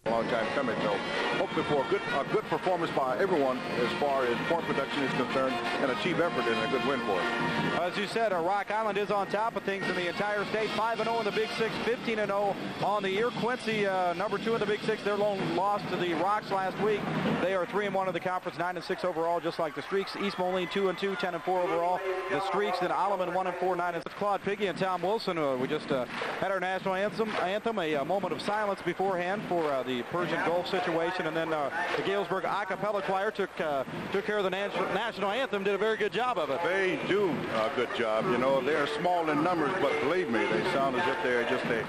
a long time coming. So hopefully for a good performance by everyone as far as point production is concerned, and a team effort and a good win for us. As you said, Rock Island is on top of things in the entire state. 5-0 in the Big Six, 15-0 on the year. Quincy, number 2 in the Big Six, their lone loss to the Rocks last week. They are 3-1 in the conference, 9-6 overall, just like the Streaks. East Moline 2-2, 10-4 overall. The Streaks, then Alleman 1-4, 9-6. Claude Piggy and Tom Wilson. We just had our national anthem, a moment of silence beforehand for the Persian Gulf situation, and then the Galesburg a cappella choir took care of the national anthem, did a very good job of it. They do a good job. You know, they're small in numbers, but believe me, they sound as if they're just a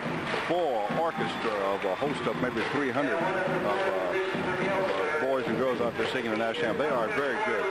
full orchestra of a host of maybe 300 of boys and girls out there singing the national anthem. They are very good.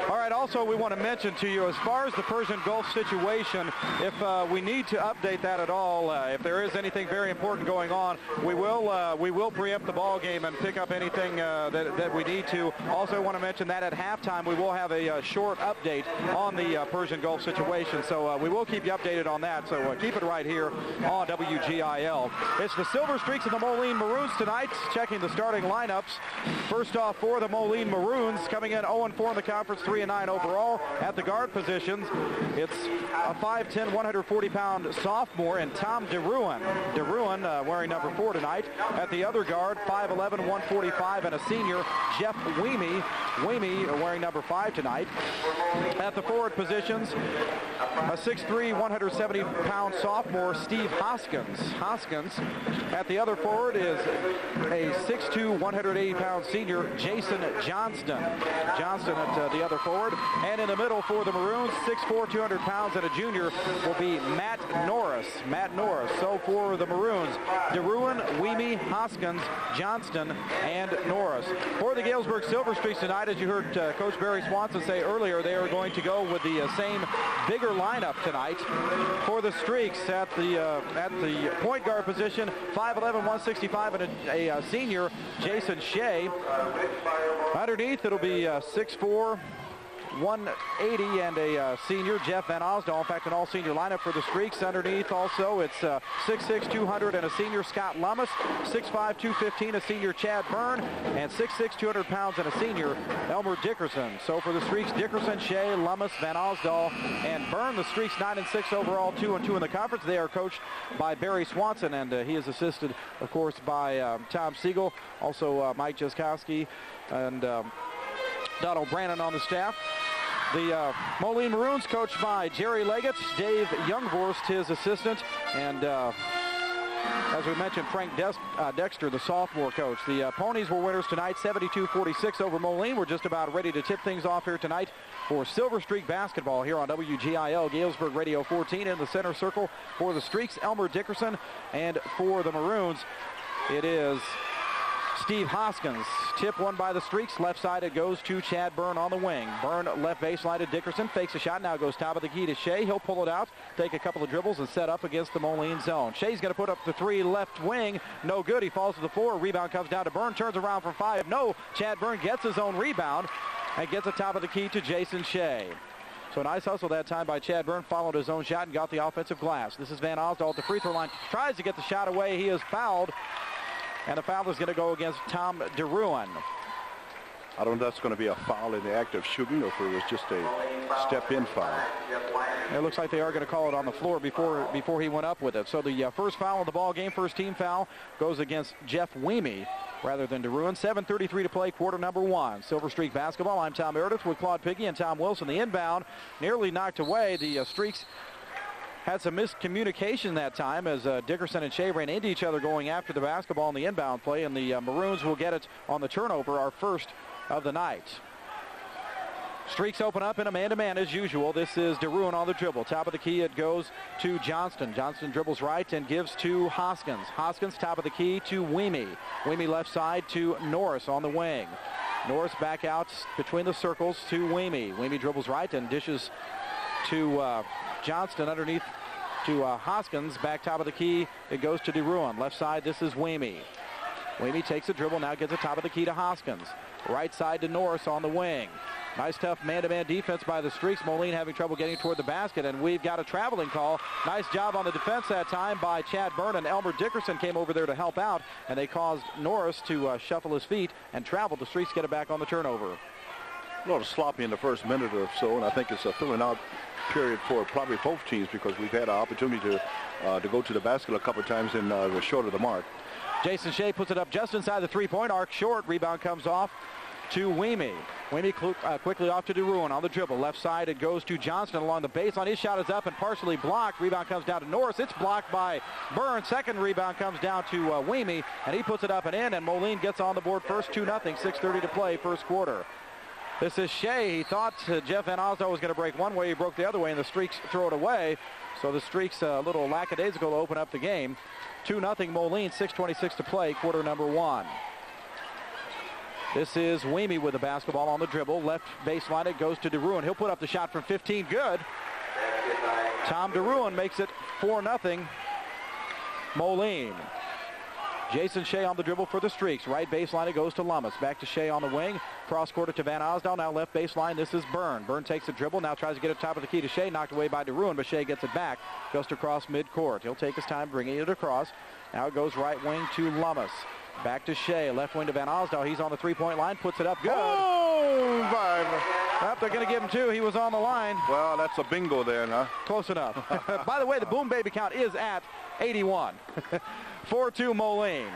All right, also we want to mention to you, as far as the Persian Gulf situation, if we need to update that at all, if there is anything very important going on, we will preempt the ball game and pick up anything that we need to. Also want to mention that at halftime we will have a short update on the Persian Gulf situation, so we will keep you updated on that, so keep it right here on WGIL. It's the Silver Streaks and the Moline Maroons tonight, checking the starting lineups. First off for the Moline Maroons, coming in 0-4 in the conference, 3-9 overall. At the guard positions, it's a 5'10", 140-pound sophomore and Tom DeRuin. DeRuin wearing number 4 tonight. At the other guard, 5'11", 145, and a senior, Jeff Weemy. Weemy wearing number 5 tonight. At the forward positions, a 6'3", 170-pound sophomore, Steve Hoskins. At the other forward is a 6'2", 180-pound senior, Jason Johnston. At the other forward. And in the middle for the Maroons, 6'4", 200 pounds, and a junior will be Matt Norris. So for the Maroons, DeRuin, Weemy, Hoskins, Johnston, and Norris. For the Galesburg Silver Streaks tonight, as you heard Coach Barry Swanson say earlier, they are going to go with the same bigger lineup tonight. For the Streaks, at the point guard position, 5'11", 165, and a senior, Jason Shea. Underneath, it'll be 6'4", 180, and a senior, Jeff Van Osdal. In fact, an all-senior lineup for the Streaks. Underneath also, it's 6'6", 200, and a senior, Scott Lummis. 6'5", 215, a senior, Chad Byrne. And 6'6", 200 pounds, and a senior, Elmer Dickerson. So for the Streaks, Dickerson, Shea, Lummis, Van Osdal, and Byrne. The Streaks 9-6 overall, 2-2 in the conference. They are coached by Barry Swanson, and he is assisted, of course, by Tom Siegel, also Mike Jaskowski, and Donald Brannon on the staff. The Moline Maroons coached by Jerry Leggett, Dave Youngvorst, his assistant, and as we mentioned, Frank Dexter, the sophomore coach. The Ponies were winners tonight, 72-46 over Moline. We're just about ready to tip things off here tonight for Silver Streak basketball here on WGIL, Galesburg Radio 14. In the center circle for the Streaks, Elmer Dickerson, and for the Maroons, it is Steve Hoskins. Tip won by the Streaks. Left side it goes to Chad Byrne on the wing. Byrne left baseline to Dickerson. Fakes a shot. Now goes top of the key to Shea. He'll pull it out, take a couple of dribbles, and set up against the Moline zone. Shea's going to put up the 3 left wing. No good. He falls to the floor. Rebound comes down to Byrne. Turns around from 5. No. Chad Byrne gets his own rebound and gets the top of the key to Jason Shea. So a nice hustle that time by Chad Byrne. Followed his own shot and got the offensive glass. This is Van Osdal at the free throw line. Tries to get the shot away. He is fouled. And the foul is going to go against Tom DeRuin. I don't know if that's going to be a foul in the act of shooting or if it was just a step-in foul. It looks like they are going to call it on the floor before he went up with it. So the first foul of the ball game, first team foul, goes against Jeff Weemy rather than DeRuin. 7:33 to play, quarter number 1. Silver Streak basketball. I'm Tom Meredith with Claude Piggy and Tom Wilson. The inbound nearly knocked away. The Streaks had some miscommunication that time as Dickerson and Shea ran into each other going after the basketball in the inbound play, and the Maroons will get it on the turnover, our first of the night. Streaks open up in a man-to-man as usual. This is DeRuin on the dribble. Top of the key, it goes to Johnston. Johnston dribbles right and gives to Hoskins. Hoskins, top of the key to Weemy. Weemy left side to Norris on the wing. Norris back out between the circles to Weemy. Weemy dribbles right and dishes to Johnston underneath to Hoskins. Back top of the key, it goes to DeRuin. Left side, this is Weemy. Weemy takes a dribble, now gets the top of the key to Hoskins. Right side to Norris on the wing. Nice, tough man-to-man defense by the Streaks. Moline having trouble getting toward the basket, and we've got a traveling call. Nice job on the defense that time by Chad Byrne, and Elmer Dickerson came over there to help out, and they caused Norris to shuffle his feet and travel. The Streaks get it back on the turnover. A little sloppy in the first minute or so, and I think it's a filling out period for probably both teams because we've had an opportunity to go to the basket a couple of times and we're short of the mark. Jason Shea puts it up just inside the three-point arc, short. Rebound comes off to Weemy. Weemy quickly off to DeRuin on the dribble. Left side, it goes to Johnston along the baseline. His shot is up and partially blocked. Rebound comes down to Norris. It's blocked by Byrne. Second rebound comes down to Weemy, and he puts it up and in, and Moline gets on the board first, 2-0, 6:30 to play, first quarter. This is Shea. He thought Jeff Van Osdale was going to break one way. He broke the other way, and the Streaks throw it away. So the Streaks a little lackadaisical to open up the game. 2-0 Moline, 6:26 to play, quarter number one. This is Weemy with the basketball on the dribble. Left baseline, it goes to DeRuin. He'll put up the shot from 15. Good. Tom DeRuin makes it 4-0 Moline. Jason Shea on the dribble for the Streaks. Right baseline, it goes to Lummis. Back to Shea on the wing. Cross court to Van Osdale. Now left baseline, this is Byrne. Byrne takes the dribble. Now tries to get it top of the key to Shea. Knocked away by DeRuin, but Shea gets it back. Goes to cross midcourt. He'll take his time bringing it across. Now it goes right wing to Lummis. Back to Shea. Left wing to Van Osdale. He's on the three-point line. Puts it up. Good. Oh, 5. Yep, they're going to give him 2. He was on the line. Well, that's a bingo there, huh? Close enough. By the way, the Boom Baby count is at 81. 4-2 Moline.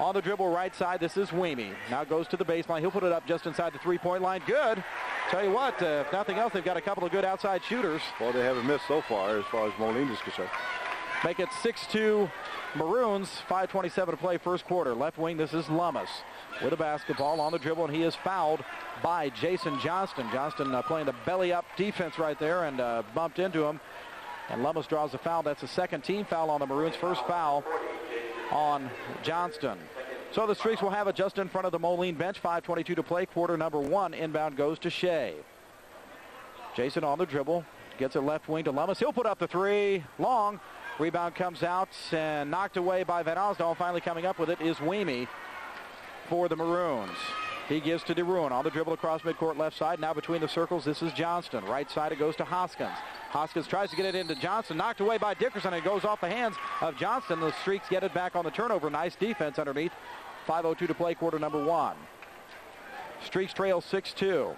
On the dribble right side, this is Weemy. Now goes to the baseline. He'll put it up just inside the three-point line. Good. Tell you what, if nothing else, they've got a couple of good outside shooters. Well, they haven't missed so far as Moline is concerned. Make it 6-2 Maroons. 5:27 to play, first quarter. Left wing, this is Lummis with a basketball on the dribble, and he is fouled by Jason Johnston. Johnston playing the belly-up defense right there and bumped into him. And Lummis draws the foul. That's a second team foul on the Maroons. First foul on Johnston. So the Streaks will have it just in front of the Moline bench. 5:22 to play, quarter number one. Inbound goes to Shea. Jason on the dribble. Gets it left wing to Lummis. He'll put up the three. Long. Rebound comes out and knocked away by Van Osdale. Finally coming up with it is Weemy for the Maroons. He gives to DeRuin on the dribble across midcourt left side. Now between the circles, this is Johnston. Right side, it goes to Hoskins. Hoskins tries to get it into Johnston. Knocked away by Dickerson. It goes off the hands of Johnston. The Streaks get it back on the turnover. Nice defense underneath. 5:02 to play, quarter number one. Streaks trail 6-2.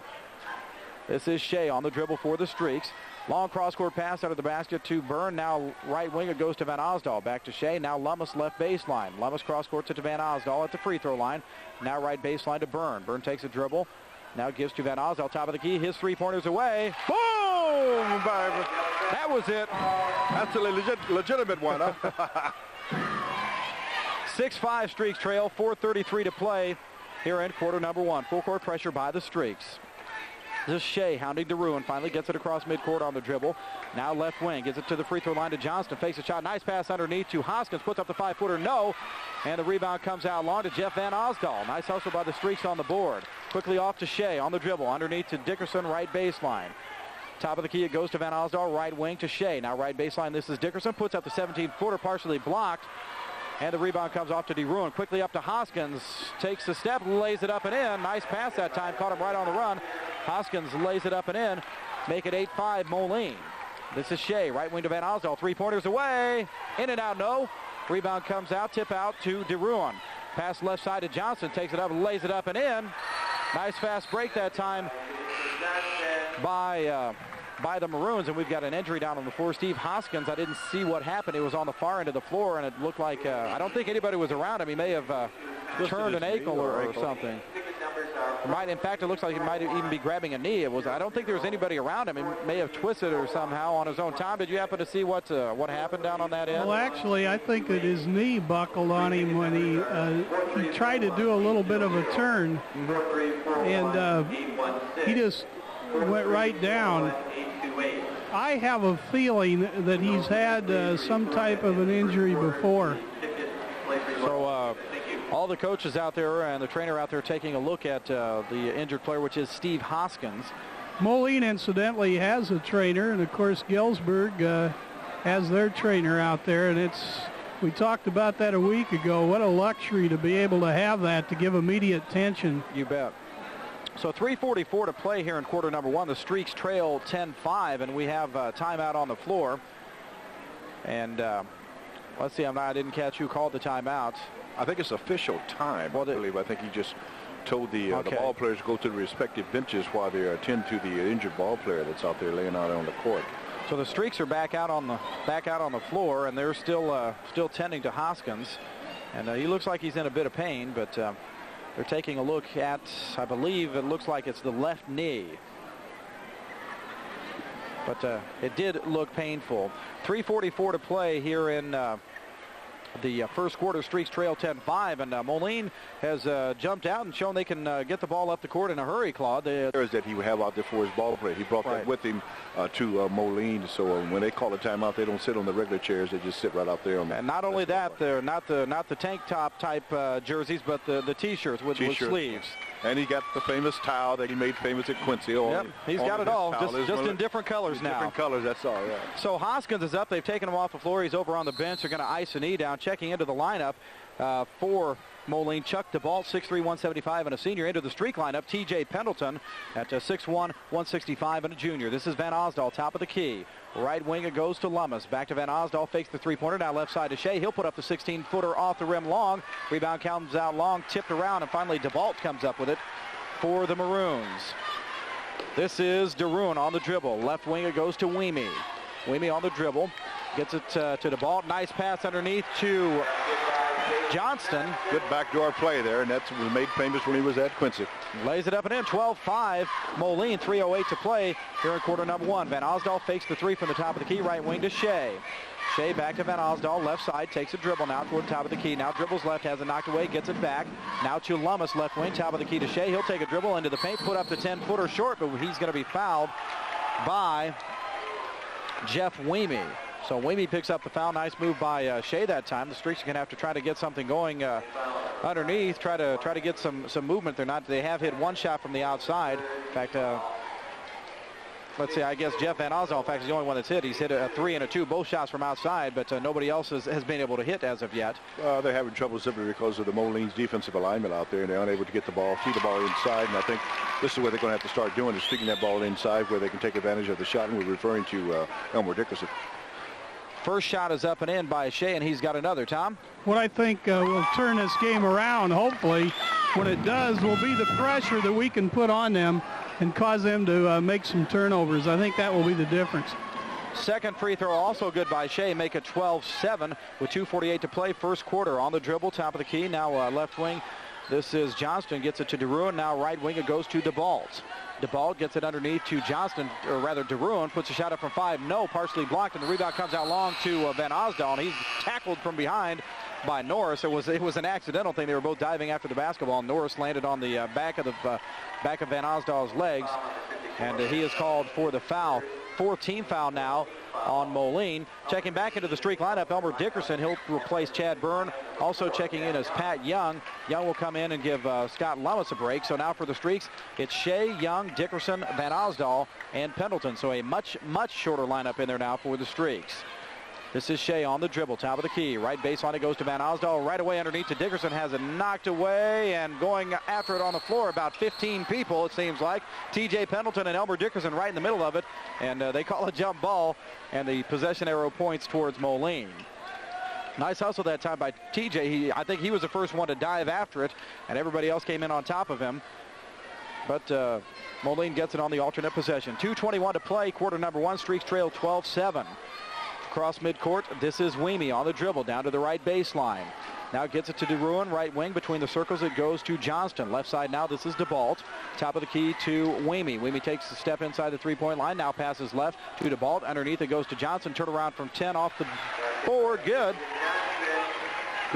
This is Shea on the dribble for the Streaks. Long cross-court pass out of the basket to Byrne. Now right wing, it goes to Van Osdale. Back to Shea. Now Lummis left baseline. Lummis cross-court to Van Osdale at the free throw line. Now right baseline to Byrne. Byrne takes a dribble. Now gives to Van Osdale. Top of the key. His three-pointers away. Boom! That was it. That's a legitimate one, huh? 6-5 Streaks trail. 4:33 to play here in quarter number one. Full court pressure by the Streaks. This is Shea hounding DeRuin. Finally gets it across midcourt on the dribble. Now left wing. Gets it to the free throw line to Johnston. Fakes a shot. Nice pass underneath to Hoskins. Puts up the 5-footer. No. And the rebound comes out long to Jeff Van Osdale. Nice hustle by the Streaks on the board. Quickly off to Shea on the dribble. Underneath to Dickerson. Right baseline. Top of the key. It goes to Van Osdale. Right wing to Shea. Now right baseline. This is Dickerson. Puts up the 17-footer. Partially blocked. And the rebound comes off to DeRuin. Quickly up to Hoskins. Takes the step, lays it up and in. Nice pass that time. Caught him right on the run. Hoskins lays it up and in. Make it 8-5 Moline. This is Shea. Right wing to Van Osdale. Three-pointers away. In and out, no. Rebound comes out. Tip out to DeRuin. Pass left side to Johnson. Takes it up, lays it up and in. Nice fast break that time by the Maroons, and we've got an injury down on the floor. Steve Hoskins, I didn't see what happened. He was on the far end of the floor, and it looked like, I don't think anybody was around him. He may have turned an ankle or something. In fact, it looks like he might even be grabbing a knee. I don't think there was anybody around him. He may have twisted or somehow on his own time. Did you happen to see what happened down on that end? Well, actually, I think that his knee buckled on him when he tried to do a little bit of a turn, and he just went right down. I have a feeling that he's had some type of an injury before. So all the coaches out there and the trainer out there taking a look at the injured player, which is Steve Hoskins. Moline, incidentally, has a trainer, and of course Galesburg has their trainer out there, and we talked about that a week ago. What a luxury to be able to have that, to give immediate attention. You bet. So 3:44 to play here in quarter number one. The Streaks trail 10-5, and we have timeout on the floor. And let's see, I didn't catch who called the timeout. I think it's official time, I believe. I think he just told the ball players to go to the respective benches while they attend to the injured ball player that's out there laying out on the court. So the Streaks are back out on the floor, and they're still tending to Hoskins, and he looks like he's in a bit of pain, but they're taking a look at, I believe it looks like it's the left knee. But it did look painful. 3:44 to play here in the first quarter. Streaks trail 10-5, and Moline has jumped out and shown they can get the ball up the court in a hurry, Claude. That he would have out there for his ball player. He brought that with him to Moline, so when they call a timeout, they don't sit on the regular chairs. They just sit right out there. And not only that, they're not the tank top type jerseys, but the T-shirts with sleeves. And he got the famous towel that he made famous at Quincy. Yep, he's got it all, just in different colors now. Different colors, that's all, yeah. So Hoskins is up. They've taken him off the floor. He's over on the bench. They're going to ice a knee down. Checking into the lineup for Moline, Chuck DeBalt, 6'3", 175, and a senior. Into the Streak lineup, T.J. Pendleton at 6'1", 165, and a junior. This is Van Osdal, top of the key. Right wing, it goes to Lummis. Back to Van Osdal, fakes the three-pointer. Now left side to Shea. He'll put up the 16-footer off the rim long. Rebound comes out long, tipped around, and finally DeBalt comes up with it for the Maroons. This is DeRuin on the dribble. Left wing, it goes to Weemy. Weemy on the dribble. Gets it to DeBalt. Nice pass underneath to Johnston. Good backdoor play there, and that was made famous when he was at Quincy. Lays it up and in. 12-5. Moline, 3:08 to play here in quarter number one. Van Osdal fakes the three from the top of the key. Right wing to Shea. Shea back to Van Osdal. Left side, takes a dribble now toward the top of the key. Now dribbles left, has it knocked away, gets it back. Now to Lummis, left wing, top of the key to Shea. He'll take a dribble into the paint, put up the 10-footer short, but he's going to be fouled by Jeff Weemy. So Weemy picks up the foul. Nice move by Shea that time. The Streaks are going to have to try to get something going underneath. Try to get some movement. They have hit one shot from the outside. In fact, let's see, I guess Jeff Van Osdal, in fact, is the only one that's hit. He's hit a 3 and a 2, both shots from outside, but nobody else has been able to hit as of yet. They're having trouble simply because of the Moline's defensive alignment out there, and they're unable to get the ball, feed the ball inside, and I think this is what they're going to have to start doing, is feeding that ball inside where they can take advantage of the shot, and we're referring to Elmer Dickerson. First shot is up and in by Shea, and he's got another. Tom? What I think will turn this game around, hopefully, when it does, will be the pressure that we can put on them and cause them to make some turnovers. I think that will be the difference. Second free throw also good by Shea. Make it 12-7 with 2:48 to play. First quarter on the dribble, top of the key. Now left wing. This is Johnston. Gets it to DeRuin. Now right wing. It goes to DeBalt. DeBalt gets it underneath to Johnston, or rather DeRuin puts a shot up from 5. No, partially blocked, and the rebound comes out long to Van Osdal, and he's tackled from behind by Norris. It was an accidental thing. They were both diving after the basketball, and Norris landed on the back of Van Osdal's legs, and he is called for the foul. 4th team foul now on Moline. Checking back into the Streak lineup, Elmer Dickerson. He'll replace Chad Byrne. Also checking in is Pat Young. Young will come in and give Scott Lummis a break. So now for the Streaks, it's Shea, Young, Dickerson, Van Osdal, and Pendleton. So a much shorter lineup in there now for the Streaks. This is Shea on the dribble, top of the key. Right baseline, it goes to Van Osdal. Right away underneath to Dickerson, has it knocked away, and going after it on the floor, about 15 people, it seems like. T.J. Pendleton and Elmer Dickerson right in the middle of it, and they call a jump ball, and the possession arrow points towards Moline. Nice hustle that time by T.J. I think he was the first one to dive after it, and everybody else came in on top of him. But Moline gets it on the alternate possession. 2:21 to play, quarter number one. Streaks trail 12-7. Across midcourt, this is Weemy on the dribble down to the right baseline. Now gets it to DeRuin, right wing. Between the circles, it goes to Johnston. Left side now, this is DeBalt. Top of the key to Weemy. Weemy takes a step inside the three-point line. Now passes left to DeBalt. Underneath, it goes to Johnson. Turn around from 10 off the board. Good.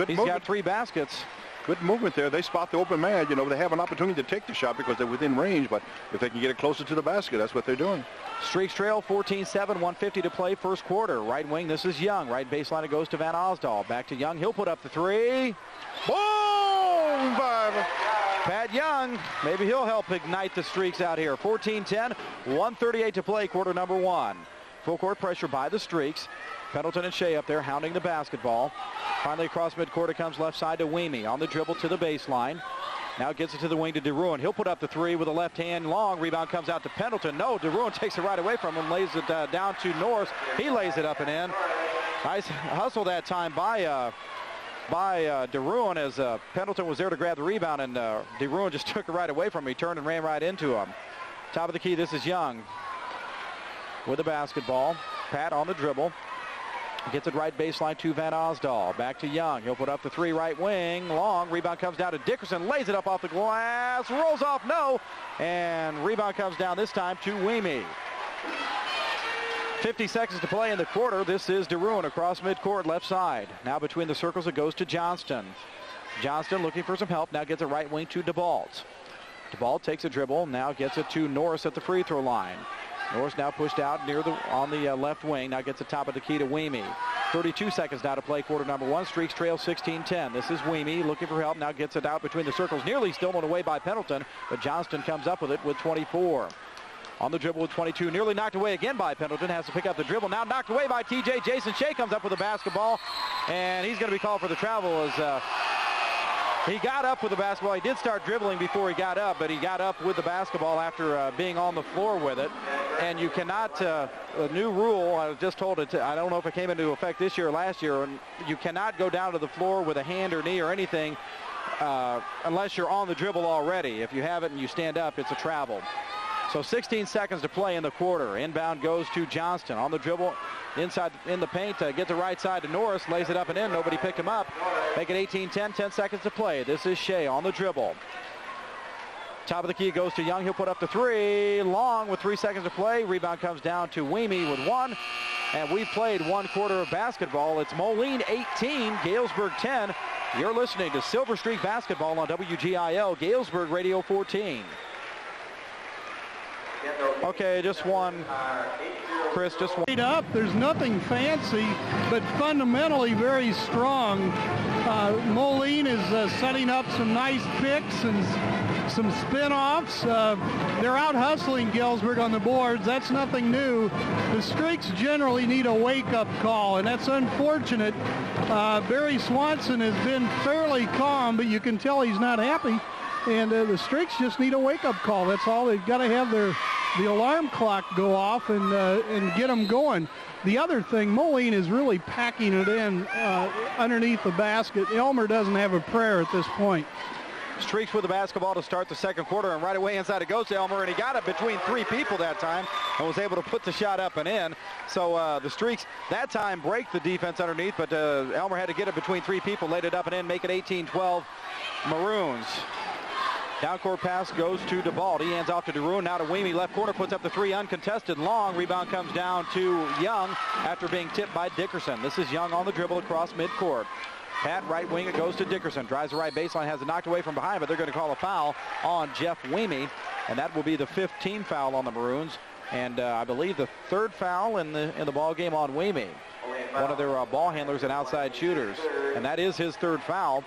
He's got 3 baskets. Good movement there. They spot the open man. You know, they have an opportunity to take the shot because they're within range, but if they can get it closer to the basket, that's what they're doing. Streaks trail 14-7, 1:50 to play, first quarter. Right wing, this is Young. Right baseline, it goes to Van Osdal. Back to Young. He'll put up the 3. Boom! 5. Pat Young, maybe he'll help ignite the Streaks out here. 14-10, 1:38 to play, quarter number one. Full court pressure by the Streaks. Pendleton and Shea up there hounding the basketball. Finally across midcourt, it comes left side to Weemy on the dribble to the baseline. Now gets it to the wing to DeRuin. He'll put up the three with a left hand long. Rebound comes out to Pendleton. No, DeRuin takes it right away from him, lays it down to Norris. He lays it up and in. Nice hustle that time by DeRuin as Pendleton was there to grab the rebound, and DeRuin just took it right away from him. He turned and ran right into him. Top of the key, this is Young with the basketball. Pat on the dribble. Gets it right baseline to Van Osdal. Back to Young. He'll put up the three, right wing. Long. Rebound comes down to Dickerson. Lays it up off the glass. Rolls off. No. And rebound comes down this time to Weemy. 50 seconds to play in the quarter. This is DeRuin across midcourt, left side. Now between the circles, it goes to Johnston. Johnston looking for some help. Now gets it right wing to DeBalt. DeBalt takes a dribble. Now gets it to Norris at the free throw line. Norris now pushed out on the left wing. Now gets the top of the key to Weemy. 32 seconds now to play quarter number one. Streaks trail 16-10. This is Weemy looking for help. Now gets it out between the circles. Nearly stolen away by Pendleton, but Johnston comes up with it with 24. On the dribble with 22. Nearly knocked away again by Pendleton. Has to pick up the dribble. Now knocked away by TJ. Jason Shea comes up with the basketball, and he's going to be called for the travel as he got up with the basketball. He did start dribbling before he got up, but he got up with the basketball after being on the floor with it. And you cannot, a new rule, I was just told it, I don't know if it came into effect this year or last year, and you cannot go down to the floor with a hand or knee or anything unless you're on the dribble already. If you have it and you stand up, it's a travel. So 16 seconds to play in the quarter. Inbound goes to Johnston on the dribble. Inside in the paint, get the right side to Norris, lays it up and in. Nobody picked him up. Make it 18-10, 10 seconds to play. This is Shea on the dribble. Top of the key goes to Young. He'll put up the three. Long with 3 seconds to play. Rebound comes down to Weemy with one. And we've played one quarter of basketball. It's Moline 18, Galesburg 10. You're listening to Silver Streak Basketball on WGIL, Galesburg Radio 14. Okay, just one. Chris, just one. Up, there's nothing fancy, but fundamentally very strong. Moline is setting up some nice picks and some spin-offs. They're out hustling Galesburg on the boards. That's nothing new. The Streaks generally need a wake-up call, and that's unfortunate. Barry Swanson has been fairly calm, but you can tell he's not happy. And the Streaks just need a wake-up call. That's all. They've got to have the alarm clock go off and get them going. The other thing, Moline is really packing it in underneath the basket. Elmer doesn't have a prayer at this point. Streaks with the basketball to start the second quarter, and right away inside it goes to Elmer, and he got it between three people that time and was able to put the shot up and in. So the Streaks that time break the defense underneath, but Elmer had to get it between three people, laid it up and in, make it 18-12 Maroons. Downcourt pass goes to DeBalt. He hands off to DeRuin. Now to Weemy. Left corner puts up the three uncontested. Long. Rebound comes down to Young after being tipped by Dickerson. This is Young on the dribble across midcourt. Pat right wing. It goes to Dickerson. Drives the right baseline. Has it knocked away from behind, but they're going to call a foul on Jeff Weemy. And that will be the 15th foul on the Maroons. And I believe the third foul in the ball game on Weemy. One of their ball handlers and outside shooters. And that is his third foul.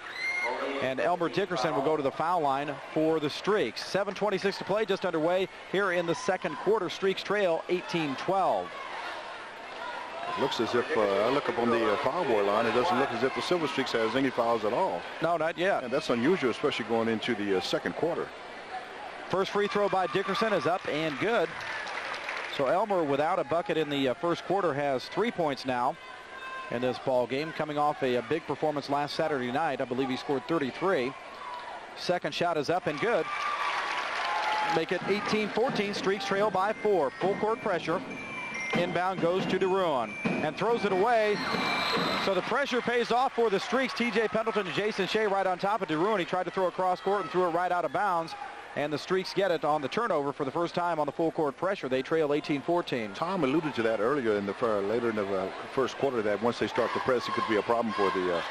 And Elmer Dickerson will go to the foul line for the Streaks. 7:26 to play, just underway here in the second quarter. Streaks trail 18-12. It looks as if, I look up on the foul boy line, it doesn't look as if the Silver Streaks has any fouls at all. No, not yet. And that's unusual, especially going into the second quarter. First free throw by Dickerson is up and good. So Elmer, without a bucket in the first quarter, has 3 points now in this ball game, coming off a big performance last Saturday night. I believe he scored 33. Second shot is up and good. Make it 18-14. Streaks trail by 4. Full court pressure. Inbound goes to DeRuin and throws it away. So the pressure pays off for the Streaks. TJ Pendleton and Jason Shea right on top of DeRuin. He tried to throw it cross court and threw it right out of bounds. And the Streaks get it on the turnover for the first time on the full court pressure. They trail 18-14. Tom alluded to that earlier in later in the first quarter, that once they start to press, it could be a problem for the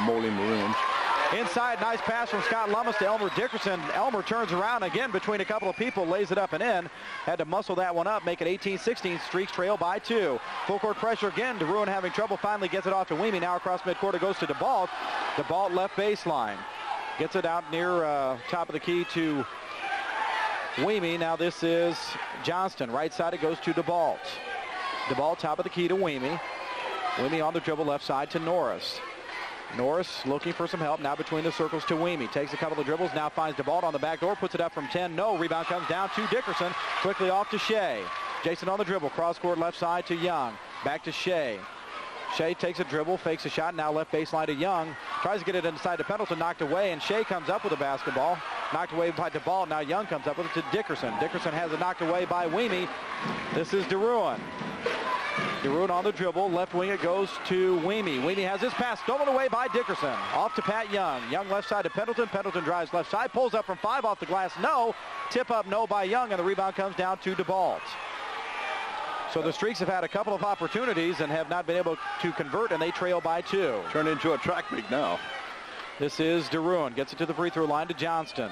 Moline Maroons. Inside, nice pass from Scott Lummis to Elmer Dickerson. Elmer turns around again between a couple of people, lays it up and in. Had to muscle that one up, make it 18-16. Streaks trail by 2. Full court pressure again. DeRuin having trouble, finally gets it off to Weemy. Now across midcourt, it goes to DeBalt. DeBalt left baseline. Gets it out near top of the key to Weemy. Now this is Johnston. Right side, it goes to DeBalt. DeBalt top of the key to Weemy. Weemy on the dribble left side to Norris. Norris looking for some help now between the circles to Weemy. Takes a couple of dribbles, now finds DeBalt on the back door, puts it up from 10. No, rebound comes down to Dickerson. Quickly off to Shea. Jason on the dribble, cross court left side to Young. Back to Shea. Shea takes a dribble, fakes a shot, now left baseline to Young. Tries to get it inside to Pendleton, knocked away, and Shea comes up with a basketball. Knocked away by DeBalt. Now Young comes up with it to Dickerson. Dickerson has it knocked away by Weemy. This is DeRuin. DeRuin on the dribble. Left wing it goes to Weemy. Weemy has his pass stolen away by Dickerson. Off to Pat Young. Young left side to Pendleton. Pendleton drives left side. Pulls up from 5 off the glass. No. Tip up no by Young, and the rebound comes down to DeBalt. So the Streaks have had a couple of opportunities and have not been able to convert, and they trail by 2. Turned into a track meet now. This is DeRuin. Gets it to the free throw line to Johnston.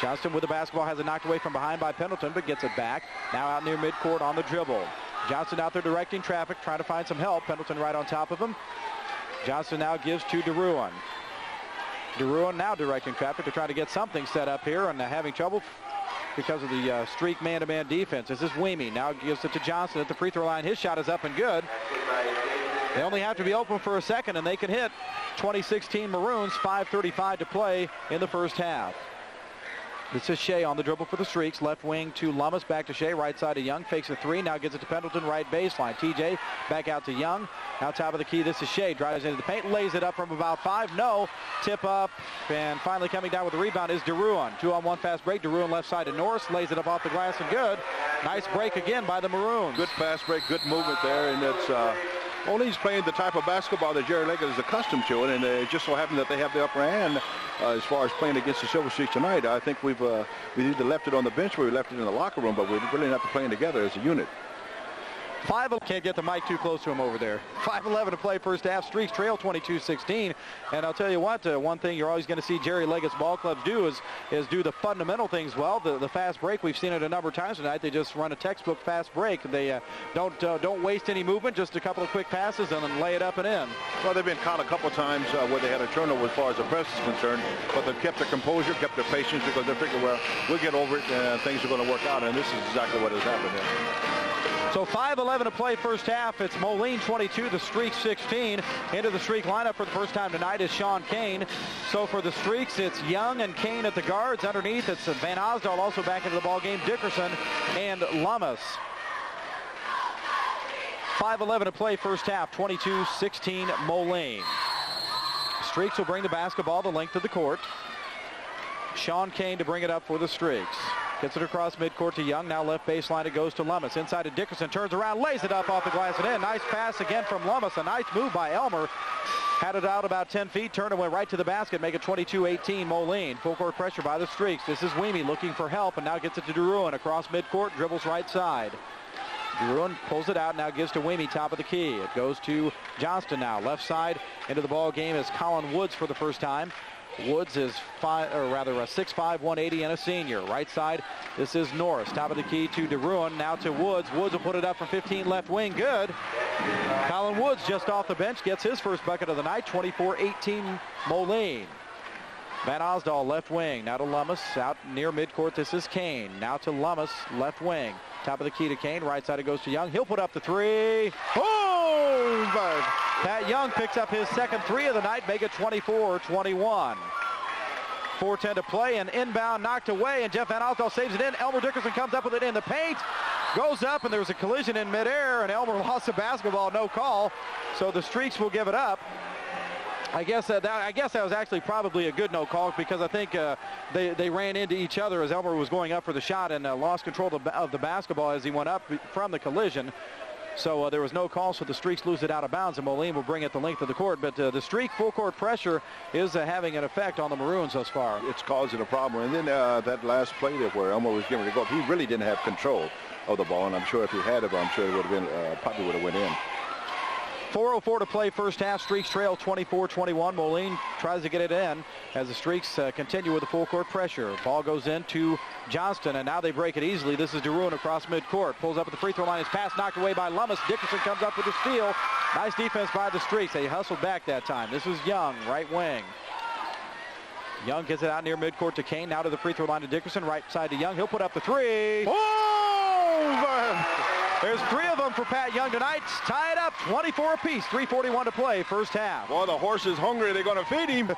Johnston with the basketball has it knocked away from behind by Pendleton, but gets it back. Now out near midcourt on the dribble. Johnston out there directing traffic, trying to find some help. Pendleton right on top of him. Johnston now gives to DeRuin. DeRuin now directing traffic to try to get something set up here, and having trouble because of the Streak man-to-man defense. This is Weemy. Now gives it to Johnston at the free throw line. His shot is up and good. They only have to be open for a second, and they can hit. 2016 Maroons, 5:35 to play in the first half. This is Shea on the dribble for the Streaks. Left wing to Lummis, back to Shea. Right side to Young. Fakes a 3. Now gets it to Pendleton. Right baseline. TJ back out to Young. Now top of the key. This is Shea. Drives into the paint. Lays it up from about 5. No. Tip up. And finally coming down with the rebound is DeRuin. 2-on-1 fast break. DeRuin left side to Norris. Lays it up off the glass and good. Nice break again by the Maroons. Good fast break. Good movement there. And it's Moline's playing the type of basketball that Jerry Leggett is accustomed to. And it just so happened that they have the upper hand as far as playing against the Silver Streaks tonight. I think we either left it on the bench or we left it in the locker room, but we're really not playing together as a unit. 5 can't get the mic too close to him over there. 5:11 to play first half. Streaks trail 22-16. And I'll tell you what, one thing you're always going to see Jerry Leggett's ball clubs do is do the fundamental things well. The fast break, we've seen it a number of times tonight. They just run a textbook fast break. They don't waste any movement, just a couple of quick passes and then lay it up and in. Well, they've been caught a couple of times where they had a turnover as far as the press is concerned, but they've kept their composure, kept their patience, because they figure, well, we'll get over it and things are going to work out. And this is exactly what has happened here. So 5:11 to play first half. It's Moline 22, the Streaks 16. Into the Streak lineup for the first time tonight is Sean Kane. So for the Streaks, it's Young and Kane at the guards. Underneath, it's Van Osdal also back into the ball game, Dickerson and Lummis. 5:11 to play first half, 22-16 Moline. Streaks will bring the basketball the length of the court. Sean Kane to bring it up for the Streaks. Gets it across midcourt to Young. Now left baseline, it goes to Lummis. Inside to Dickerson, turns around, lays it up off the glass and in. Nice pass again from Lummis. A nice move by Elmer. Had it out about 10 feet, turned and went right to the basket. Make it 22-18 Moline. Full court pressure by the Streaks. This is Weemy looking for help, and now gets it to DeRuin across midcourt, dribbles right side. DeRuin pulls it out, now gives to Weemy, top of the key. It goes to Johnston now. Left side into the ball game is Colin Woods for the first time. Woods is 6'5", 180 and a senior. Right side, this is Norris. Top of the key to DeRuin, now to Woods. Woods will put it up from 15 left wing. Good. Colin Woods just off the bench gets his first bucket of the night. 24-18 Moline. Van Osdal left wing. Now to Lummis. Out near midcourt, this is Kane. Now to Lummis, left wing. Top of the key to Kane. Right side it goes to Young. He'll put up the 3. Oh! Pat Young picks up his second 3 of the night. Make it 24-21. 4:10 to play, and inbound knocked away, and Jeff Van Osdal saves it in. Elmer Dickerson comes up with it in the paint. Goes up, and there's a collision in midair, and Elmer lost the basketball. No call. So the Streaks will give it up. I guess that was actually probably a good no call, because I think they ran into each other as Elmer was going up for the shot and lost control of the basketball as he went up from the collision. So there was no call, so the Streaks lose it out of bounds, and Moline will bring it the length of the court. But the Streak full court pressure is having an effect on the Maroons thus far. It's causing a problem. And then that last play there where Elmer was getting ready to go up, he really didn't have control of the ball, and I'm sure if he had it, I'm sure it would have been probably would have went in. 4:04 to play first half. Streaks trail 24-21. Moline tries to get it in as the Streaks continue with the full court pressure. Ball goes in to Johnston, and now they break it easily. This is DeRuin across midcourt. Pulls up at the free throw line. His pass knocked away by Lummis. Dickerson comes up with the steal. Nice defense by the Streaks. They hustled back that time. This was Young, right wing. Young gets it out near midcourt to Kane. Now to the free throw line to Dickerson. Right side to Young. He'll put up the 3. Oh! There's 3 of them for Pat Young tonight. Tied up 24 apiece. 3:41 to play, first half. Boy, the horse is hungry. They're going to feed him.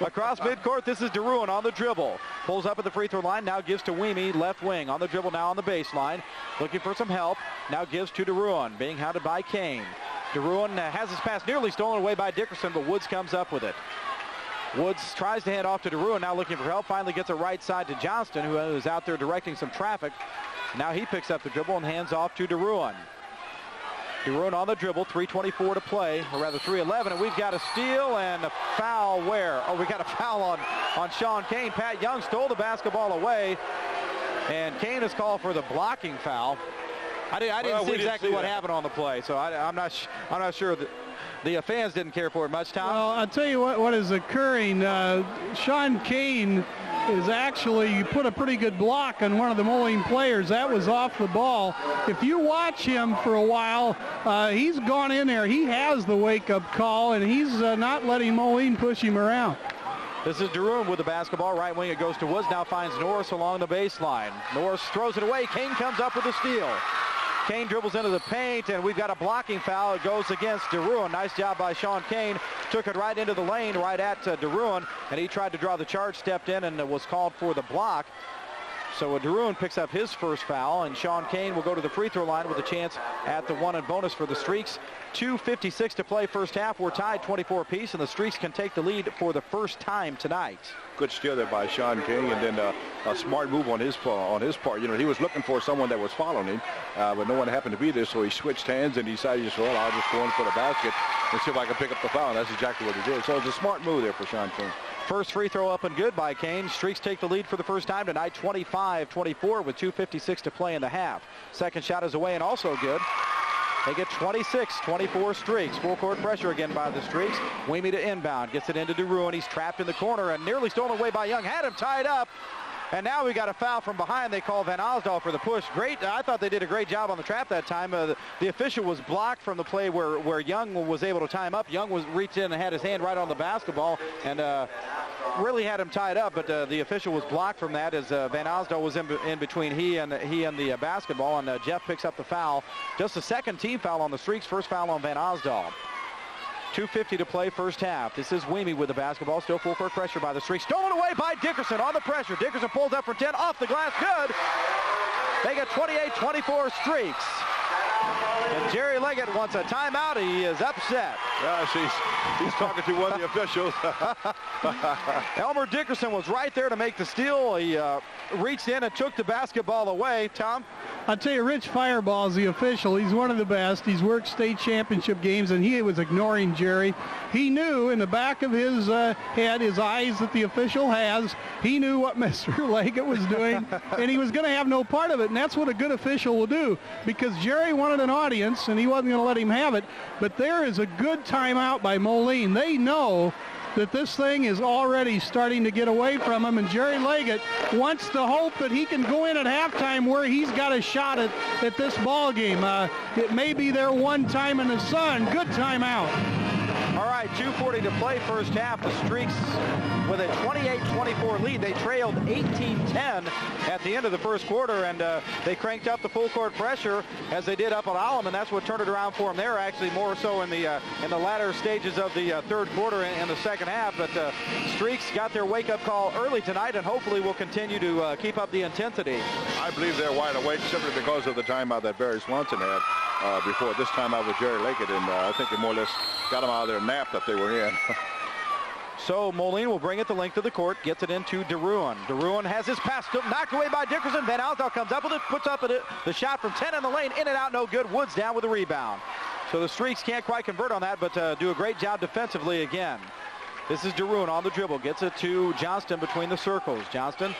Across midcourt, this is DeRuin on the dribble. Pulls up at the free throw line, now gives to Weemy, left wing. On the dribble now on the baseline. Looking for some help. Now gives to DeRuin, being hounded by Kane. DeRuin has his pass nearly stolen away by Dickerson, but Woods comes up with it. Woods tries to hand off to DeRuin, now looking for help. Finally gets it right side to Johnston, who is out there directing some traffic. Now he picks up the dribble and hands off to DeRuin. DeRuin on the dribble, 3:24 to play, or rather 3:11, and we've got a steal and a foul where? Oh, we got a foul on Sean Kane. Pat Young stole the basketball away, and Kane is called for the blocking foul. I didn't see exactly what happened on the play, so I'm not sure that the fans didn't care for it much. Tom? Well, I'll tell you what is occurring. Sean Kane is actually put a pretty good block on one of the Moline players. That was off the ball. If you watch him for a while, he's gone in there. He has the wake-up call, and he's not letting Moline push him around. This is DeRuin with the basketball. Right wing, it goes to Woods. Now finds Norris along the baseline. Norris throws it away. Kane comes up with a steal. Kane dribbles into the paint, and we've got a blocking foul. It goes against DeRuin. Nice job by Sean Kane. Took it right into the lane, right at DeRuin, and he tried to draw the charge, stepped in, and was called for the block. So DeRuin picks up his first foul, and Sean Kane will go to the free throw line with a chance at the 1 and bonus for the Streaks. 2:56 to play first half. We're tied 24 apiece, and the Streaks can take the lead for the first time tonight. Good steal there by Sean King, and then a smart move on his part. You know, he was looking for someone that was following him, but no one happened to be there, so he switched hands and decided just, well, I'll just go in for the basket and see if I can pick up the foul. And that's exactly what he did. So it was a smart move there for Sean King. First free throw up and good by Kane. Streaks take the lead for the first time tonight, 25-24 with 2:56 to play in the half. Second shot is away and also good. They get 26-24 Streaks. Full court pressure again by the Streaks. Weemy to inbound. Gets it into DeRuin. He's trapped in the corner and nearly stolen away by Young. Had him tied up. And now we got a foul from behind. They call Van Osdal for the push. Great. I thought they did a great job on the trap that time. The official was blocked from the play where Young was able to tie him up. Young was reached in and had his hand right on the basketball and really had him tied up. But the official was blocked from that as Van Osdal was in between he and the basketball. And Jeff picks up the foul. Just the second team foul on the Streaks. First foul on Van Osdal. 2:50 to play first half. This is Weemy with the basketball. Still full court pressure by the Streaks. Stolen away by Dickerson on the pressure. Dickerson pulls up for 10 off the glass. Good. They get 28-24 Streaks. And Jerry Leggett wants a timeout. He is upset. Yes, he's talking to one of the officials. Elmer Dickerson was right there to make the steal. He reached in and took the basketball away. Tom? I'll tell you, Rich Fireball is the official. He's one of the best. He's worked state championship games, and he was ignoring Jerry. He knew in the back of his head, his eyes that the official has, he knew what Mr. Leggett was doing, and he was going to have no part of it, and that's what a good official will do, because Jerry wanted an audience, and he wasn't going to let him have it. But there is a good timeout by Moline. They know that this thing is already starting to get away from him, and Jerry Leggett wants to hope that he can go in at halftime where he's got a shot at this ball game. It may be their one time in the sun. Good timeout. All right, 2:40 to play first half. The Streaks with a 28-24 lead. They trailed 18-10 at the end of the first quarter, and they cranked up the full court pressure as they did up on Allen, and that's what turned it around for them there, actually more so in the latter stages of the third quarter in the second half. But Streaks got their wake-up call early tonight and hopefully will continue to keep up the intensity. I believe they're wide awake simply because of the timeout that Barry Swanson had before this timeout with Jerry Leggett, and I think they more or less got them out of their nap that they were in. So Moline will bring it the length of the court, gets it into DeRuin. DeRuin has his pass knocked away by Dickerson. Van Osdal comes up with it, puts up the shot from 10 in the lane, in and out, no good. Woods down with the rebound. So the Streaks can't quite convert on that, but do a great job defensively again. This is DeRuin on the dribble, gets it to Johnston between the circles. Johnston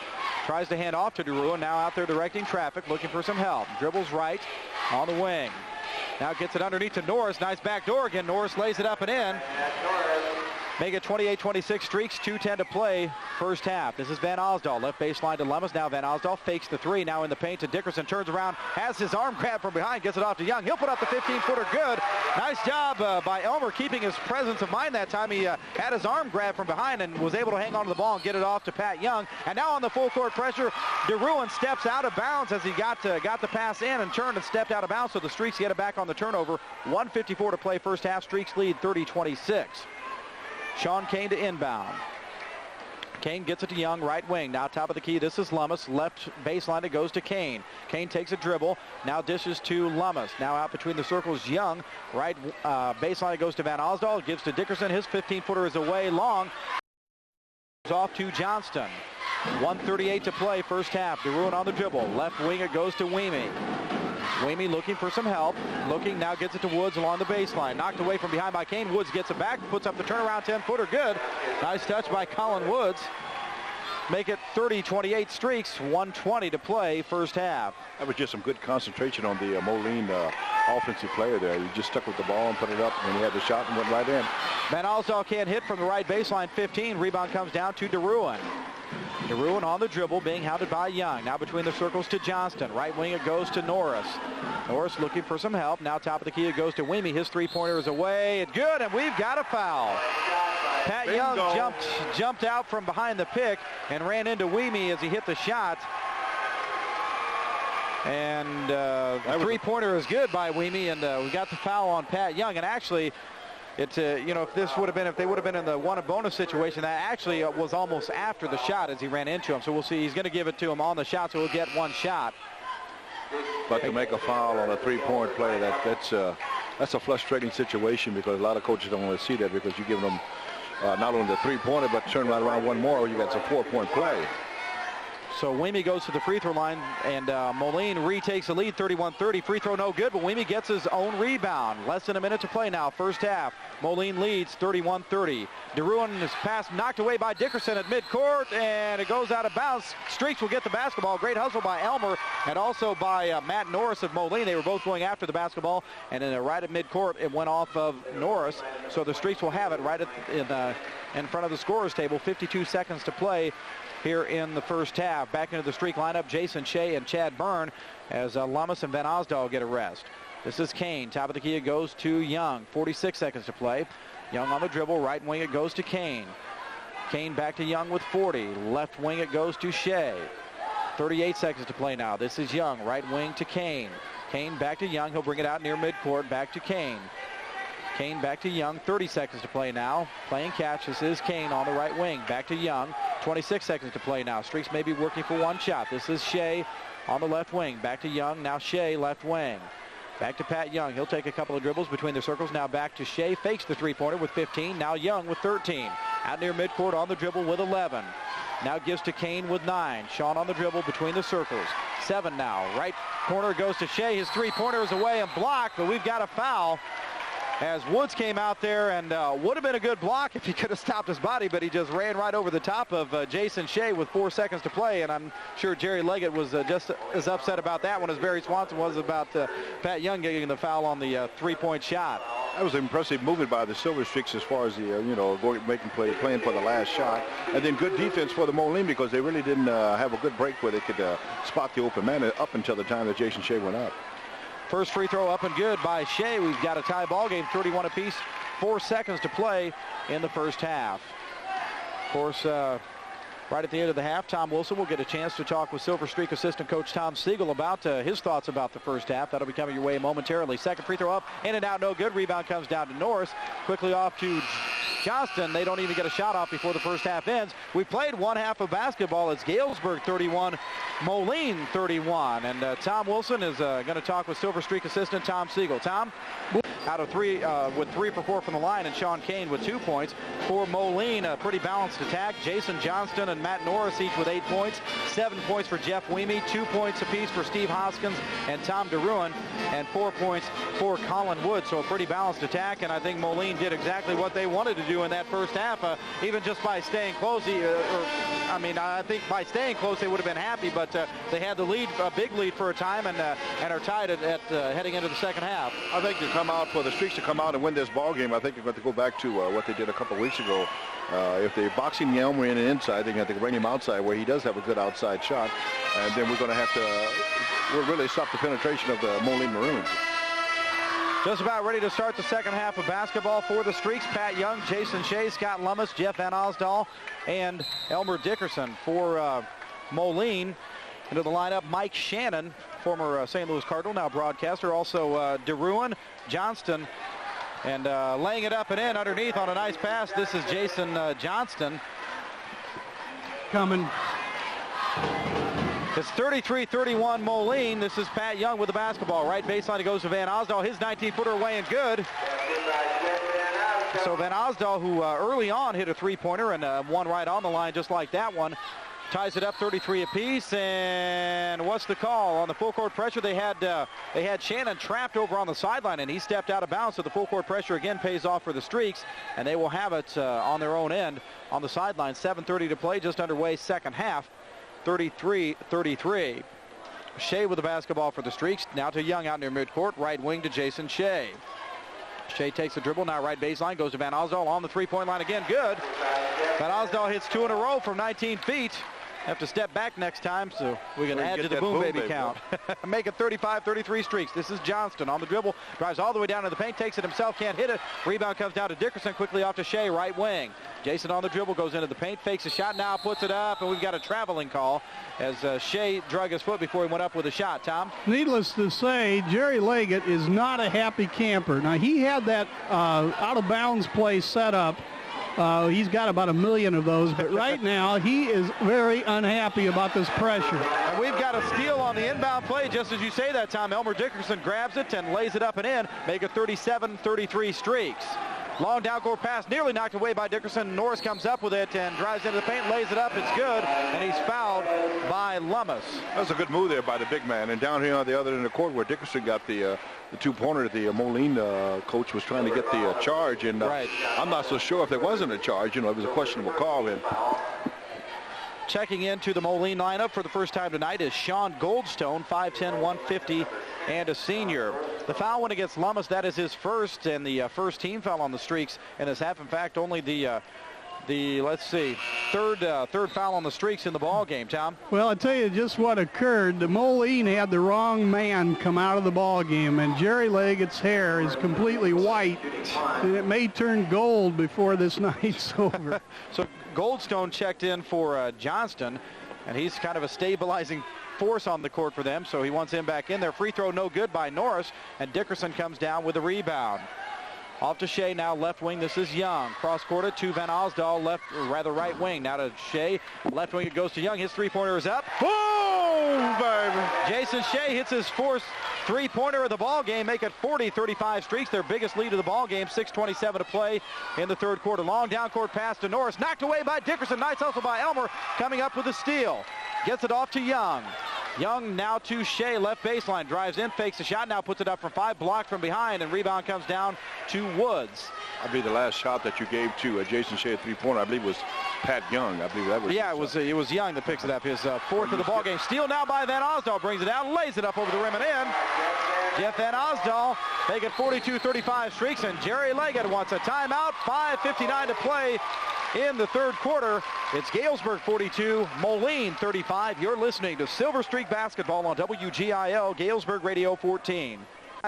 tries to hand off to DeRuin, now out there directing traffic, looking for some help. Dribbles right on the wing. Now gets it underneath to Norris. Nice back door again. Norris lays it up and in. Make it 28-26 Streaks, 2:10 to play, first half. This is Van Osdal, left baseline to Lummis. Now Van Osdal fakes the three, now in the paint to Dickerson, turns around, has his arm grab from behind, gets it off to Young. He'll put up the 15-footer, good. Nice job by Elmer keeping his presence of mind that time. He had his arm grab from behind and was able to hang on to the ball and get it off to Pat Young. And now on the full court pressure, DeRuin steps out of bounds as he got the pass in and turned and stepped out of bounds, so the Streaks get it back on the turnover. 1:54 to play, first half. Streaks lead 30-26. Sean Kane to inbound. Kane gets it to Young, right wing. Now top of the key, this is Lummis. Left baseline, it goes to Kane. Kane takes a dribble, now dishes to Lummis. Now out between the circles, Young. Right baseline, it goes to Van Osdal. Gives to Dickerson. His 15-footer is away long. Off to Johnston. 1:38 to play, first half. DeRuin on the dribble. Left wing, it goes to Weemy. Weemy looking for some help. Looking, now gets it to Woods along the baseline. Knocked away from behind by Kane. Woods gets it back, puts up the turnaround 10-footer, good. Nice touch by Colin Woods. Make it 30-28 Streaks, 1:20 to play, first half. That was just some good concentration on the Moline offensive player there. He just stuck with the ball and put it up, and he had the shot and went right in. Van Osdal can't hit from the right baseline, 15. Rebound comes down to DeRuin. DeRuin on the dribble, being hounded by Young. Now between the circles to Johnston. Right wing, it goes to Norris. Norris looking for some help. Now top of the key, it goes to Weemy. His three-pointer is away. It's good, and we've got a foul. Pat Young jumped out from behind the pick and ran into Weemy as he hit the shot. And the three-pointer is good by Weemy, and we got the foul on Pat Young. And actually, it's you know, if they would have been in the one bonus situation, that actually was almost after the shot as he ran into him. So we'll see. He's going to give it to him on the shot, so he'll get one shot. But to make a foul on a three-point play, that's a frustrating situation, because a lot of coaches don't want to see that, because you give them not only the three-pointer, but turn right around one more, or you got a four-point play. So Weemy goes to the free throw line, and Moline retakes the lead, 31-30. Free throw no good, but Weemy gets his own rebound. Less than a minute to play now, first half. Moline leads 31-30. DeRuin is pass knocked away by Dickerson at midcourt, and it goes out of bounds. Streaks will get the basketball. Great hustle by Elmer and also by Matt Norris of Moline. They were both going after the basketball, and then right at midcourt, it went off of Norris. So the Streaks will have it right in front of the scorer's table. 52 seconds to play here in the first half. Back into the Streak lineup, Jason Shea and Chad Byrne, as Lummis and Van Osdal get a rest. This is Kane. Top of the key, it goes to Young. 46 seconds to play. Young on the dribble. Right wing, it goes to Kane. Kane back to Young with 40. Left wing, it goes to Shea. 38 seconds to play now. This is Young. Right wing to Kane. Kane back to Young. He'll bring it out near midcourt. Back to Kane. Kane back to Young. 30 seconds to play now. Playing catch. This is Kane on the right wing. Back to Young. 26 seconds to play now. Streaks may be working for one shot. This is Shea on the left wing. Back to Young. Now Shea left wing. Back to Pat Young. He'll take a couple of dribbles between the circles. Now back to Shea. Fakes the three-pointer with 15. Now Young with 13. Out near midcourt on the dribble with 11. Now gives to Kane with 9. Sean on the dribble between the circles. 7 now. Right corner goes to Shea. His three-pointer is away and blocked, but we've got a foul, as Woods came out there and would have been a good block if he could have stopped his body, but he just ran right over the top of Jason Shea with 4 seconds to play, and I'm sure Jerry Leggett was just as upset about that one as Barry Swanson was about Pat Young getting the foul on the three-point shot. That was an impressive movement by the Silver Streaks as far as the, playing for the last shot. And then good defense for the Moline, because they really didn't have a good break where they could spot the open man up until the time that Jason Shea went up. First free throw up and good by Shea. We've got a tie ball game, 31 apiece, 4 seconds to play in the first half. Of course, right at the end of the half, Tom Wilson will get a chance to talk with Silver Streak assistant coach Tom Siegel about his thoughts about the first half. That'll be coming your way momentarily. Second free throw up, in and out, no good. Rebound comes down to Norris. Quickly off to Johnston. They don't even get a shot off before the first half ends. We've played one half of basketball. It's Galesburg 31, Moline 31. And Tom Wilson is going to talk with Silver Streak assistant Tom Siegel. Tom, out of 3 with 3 for 4 from the line, and Sean Kane with 2 points. For Moline, a pretty balanced attack. Jason Johnston and Matt Norris each with 8 points. 7 points for Jeff Weemy, 2 points apiece for Steve Hoskins and Tom DeRuin, and 4 points for Colin Wood. So a pretty balanced attack, and I think Moline did exactly what they wanted to do in that first half, even just by staying close. I think by staying close they would have been happy, but but they had the lead, a big lead for a time, and are tied at heading into the second half. I think for the Streaks to come out and win this ball game, I think they're going to go back to what they did a couple weeks ago. If they're boxing Elmer in and inside, they're going to bring him outside where he does have a good outside shot. And then we're going to have to really stop the penetration of the Moline Maroons. Just about ready to start the second half of basketball for the Streaks. Pat Young, Jason Shea, Scott Lummis, Jeff Van Osdal, and Elmer Dickerson. For Moline, into the lineup, Mike Shannon, former St. Louis Cardinal, now broadcaster. Also DeRuin, Johnston, and laying it up and in underneath on a nice pass. This is Jason Johnston. Coming. It's 33-31 Moline. This is Pat Young with the basketball. Right baseline, it goes to Van Osdal. His 19-footer away and good. So Van Osdal, who early on hit a three-pointer and one right on the line just like that one, ties it up 33 apiece. And what's the call? On the full court pressure, they had Shannon trapped over on the sideline, and he stepped out of bounds. So the full court pressure again pays off for the Streaks, and they will have it on their own end on the sideline. 7:30 to play, just underway, second half. 33-33. Shea with the basketball for the Streaks. Now to Young out near midcourt. Right wing to Jason Shea. Shea takes the dribble. Now right baseline. Goes to Van Osdal on the three-point line again. Good. Van Osdal hits 2 in a row from 19 feet. Have to step back next time so we can add to the boom baby count. Make it 35-33 Streaks. This is Johnston on the dribble. Drives all the way down to the paint. Takes it himself. Can't hit it. Rebound comes down to Dickerson. Quickly off to Shea. Right wing. Jason on the dribble. Goes into the paint. Fakes a shot. Now puts it up. And we've got a traveling call as Shea drug his foot before he went up with a shot. Tom? Needless to say, Jerry Leggett is not a happy camper. Now, he had that out-of-bounds play set up. He's got about 1 million of those, but right now he is very unhappy about this pressure. And we've got a steal on the inbound play, just as you say that, Tom. Elmer Dickerson grabs it and lays it up and in, make it 37-33 Streaks. Long down court pass, nearly knocked away by Dickerson. Norris comes up with it and drives into the paint, lays it up. It's good, and he's fouled by Lummis. That was a good move there by the big man. And down here on the other end of the court where Dickerson got the two-pointer, the Moline coach was trying to get the charge. And right. I'm not so sure if there wasn't a charge. You know, it was a questionable call. And checking into the Moline lineup for the first time tonight is Sean Goldstone, 5'10", 150, and a senior. The foul went against Lummis. That is his first, and the first team foul on the Streaks in this half. In fact, only the let's see, third foul on the Streaks in the ball game. Tom? Well, I'll tell you just what occurred. The Moline had the wrong man come out of the ball game, and Jerry Leggett's hair is completely white, and it may turn gold before this night's over. So Goldstone checked in for Johnston, and he's kind of a stabilizing force on the court for them, so he wants him back in there. Free throw no good by Norris, and Dickerson comes down with a rebound. Off to Shea now, left wing. This is Young. Cross court to Van Osdal, right wing. Now to Shea, left wing. It goes to Young. His three-pointer is up. Boom, baby! Jason Shea hits his fourth three-pointer of the ball game. Make it 40-35 Streaks. Their biggest lead of the ball game. 6:27 to play in the third quarter. Long down court pass to Norris. Knocked away by Dickerson. Nice hustle by Elmer. Coming up with a steal. Gets it off to Young. Young now to Shea, left baseline, drives in, fakes a shot, now puts it up from 5, blocked from behind, and rebound comes down to Woods. I believe the last shot that you gave to Jason Shea, three-pointer, I believe was Pat Young. I believe that was. Yeah, it was Young that picks it up, his fourth of the ball game. Steal now by Van Osdal, brings it down, lays it up over the rim and in. Jeff Van Osdal make it 42-35 Streaks, and Jerry Leggett wants a timeout. 5:59 to play in the third quarter. It's Galesburg 42, Moline 35. You're listening to Silver Streak Basketball on WGIL, Galesburg Radio 14.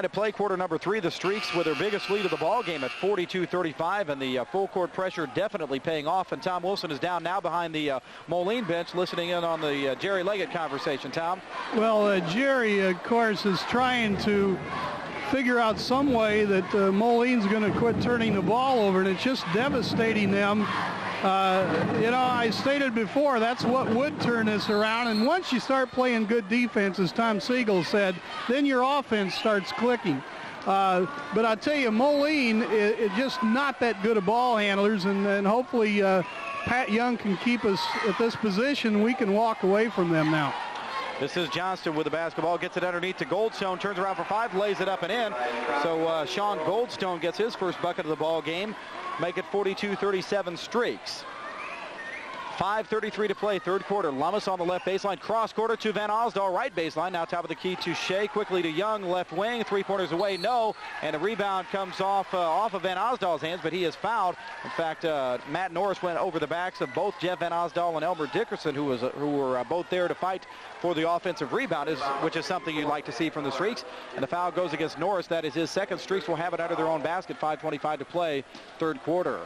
To play quarter number 3, the Streaks with their biggest lead of the ball game at 42-35, and the full court pressure definitely paying off. And Tom Wilson is down now behind the Moline bench, listening in on the Jerry Leggett conversation. Tom? Well, Jerry, of course, is trying to figure out some way that Moline's going to quit turning the ball over, and it's just devastating them. You know, I stated before, that's what would turn this around. And once you start playing good defense, as Tom Siegel said, then your offense starts clicking. But I tell you, Moline is just not that good of ball handlers, and hopefully Pat Young can keep us at this position. We can walk away from them now. This is Johnston with the basketball, gets it underneath to Goldstone, turns around for 5, lays it up and in. So Sean Goldstone gets his first bucket of the ball game. Make it 42-37 Streaks. 5:33 to play, third quarter. Lummis on the left baseline, cross quarter to Van Osdal, right baseline. Now top of the key to Shea, quickly to Young, left wing, three-pointers away, no. And the rebound comes off of Van Osdal's hands, but he is fouled. In fact, Matt Norris went over the backs of both Jeff Van Osdal and Elmer Dickerson, who were both there to fight for the offensive rebound, which is something you'd like to see from the Streaks. And the foul goes against Norris. That is his second. Streaks will have it under their own basket. 5:25 to play, third quarter.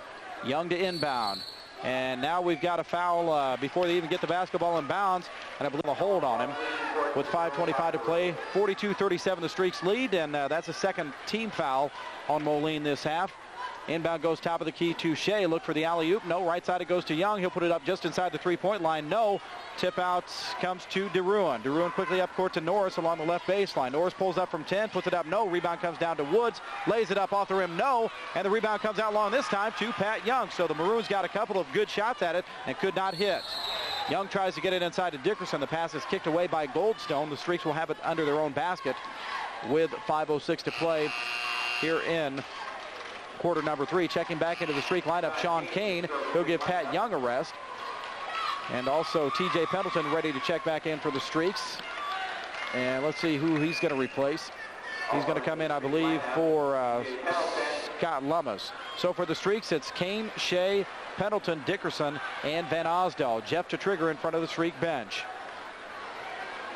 Young to inbound. And now we've got a foul before they even get the basketball in bounds, and I believe a hold on him with 5:25 to play. 42-37 the Streaks lead, and that's a second team foul on Moline this half. Inbound goes top of the key to Shea. Look for the alley-oop. No. Right side it goes to Young. He'll put it up just inside the three-point line. No. Tip out comes to DeRuin. DeRuin quickly up court to Norris along the left baseline. Norris pulls up from 10, puts it up. No. Rebound comes down to Woods. Lays it up off the rim. No. And the rebound comes out long this time to Pat Young. So the Maroons got a couple of good shots at it and could not hit. Young tries to get it inside to Dickerson. The pass is kicked away by Goldstone. The Streaks will have it under their own basket with 5:06 to play here in quarter number 3. Checking back into the Streak lineup, Sean Kane. He'll give Pat Young a rest. And also TJ Pendleton ready to check back in for the Streaks. And let's see who he's going to replace. He's going to come in, I believe, for Scott Lummis. So for the Streaks, it's Kane, Shea, Pendleton, Dickerson, and Van Osdal. Jeff to trigger in front of the Streak bench.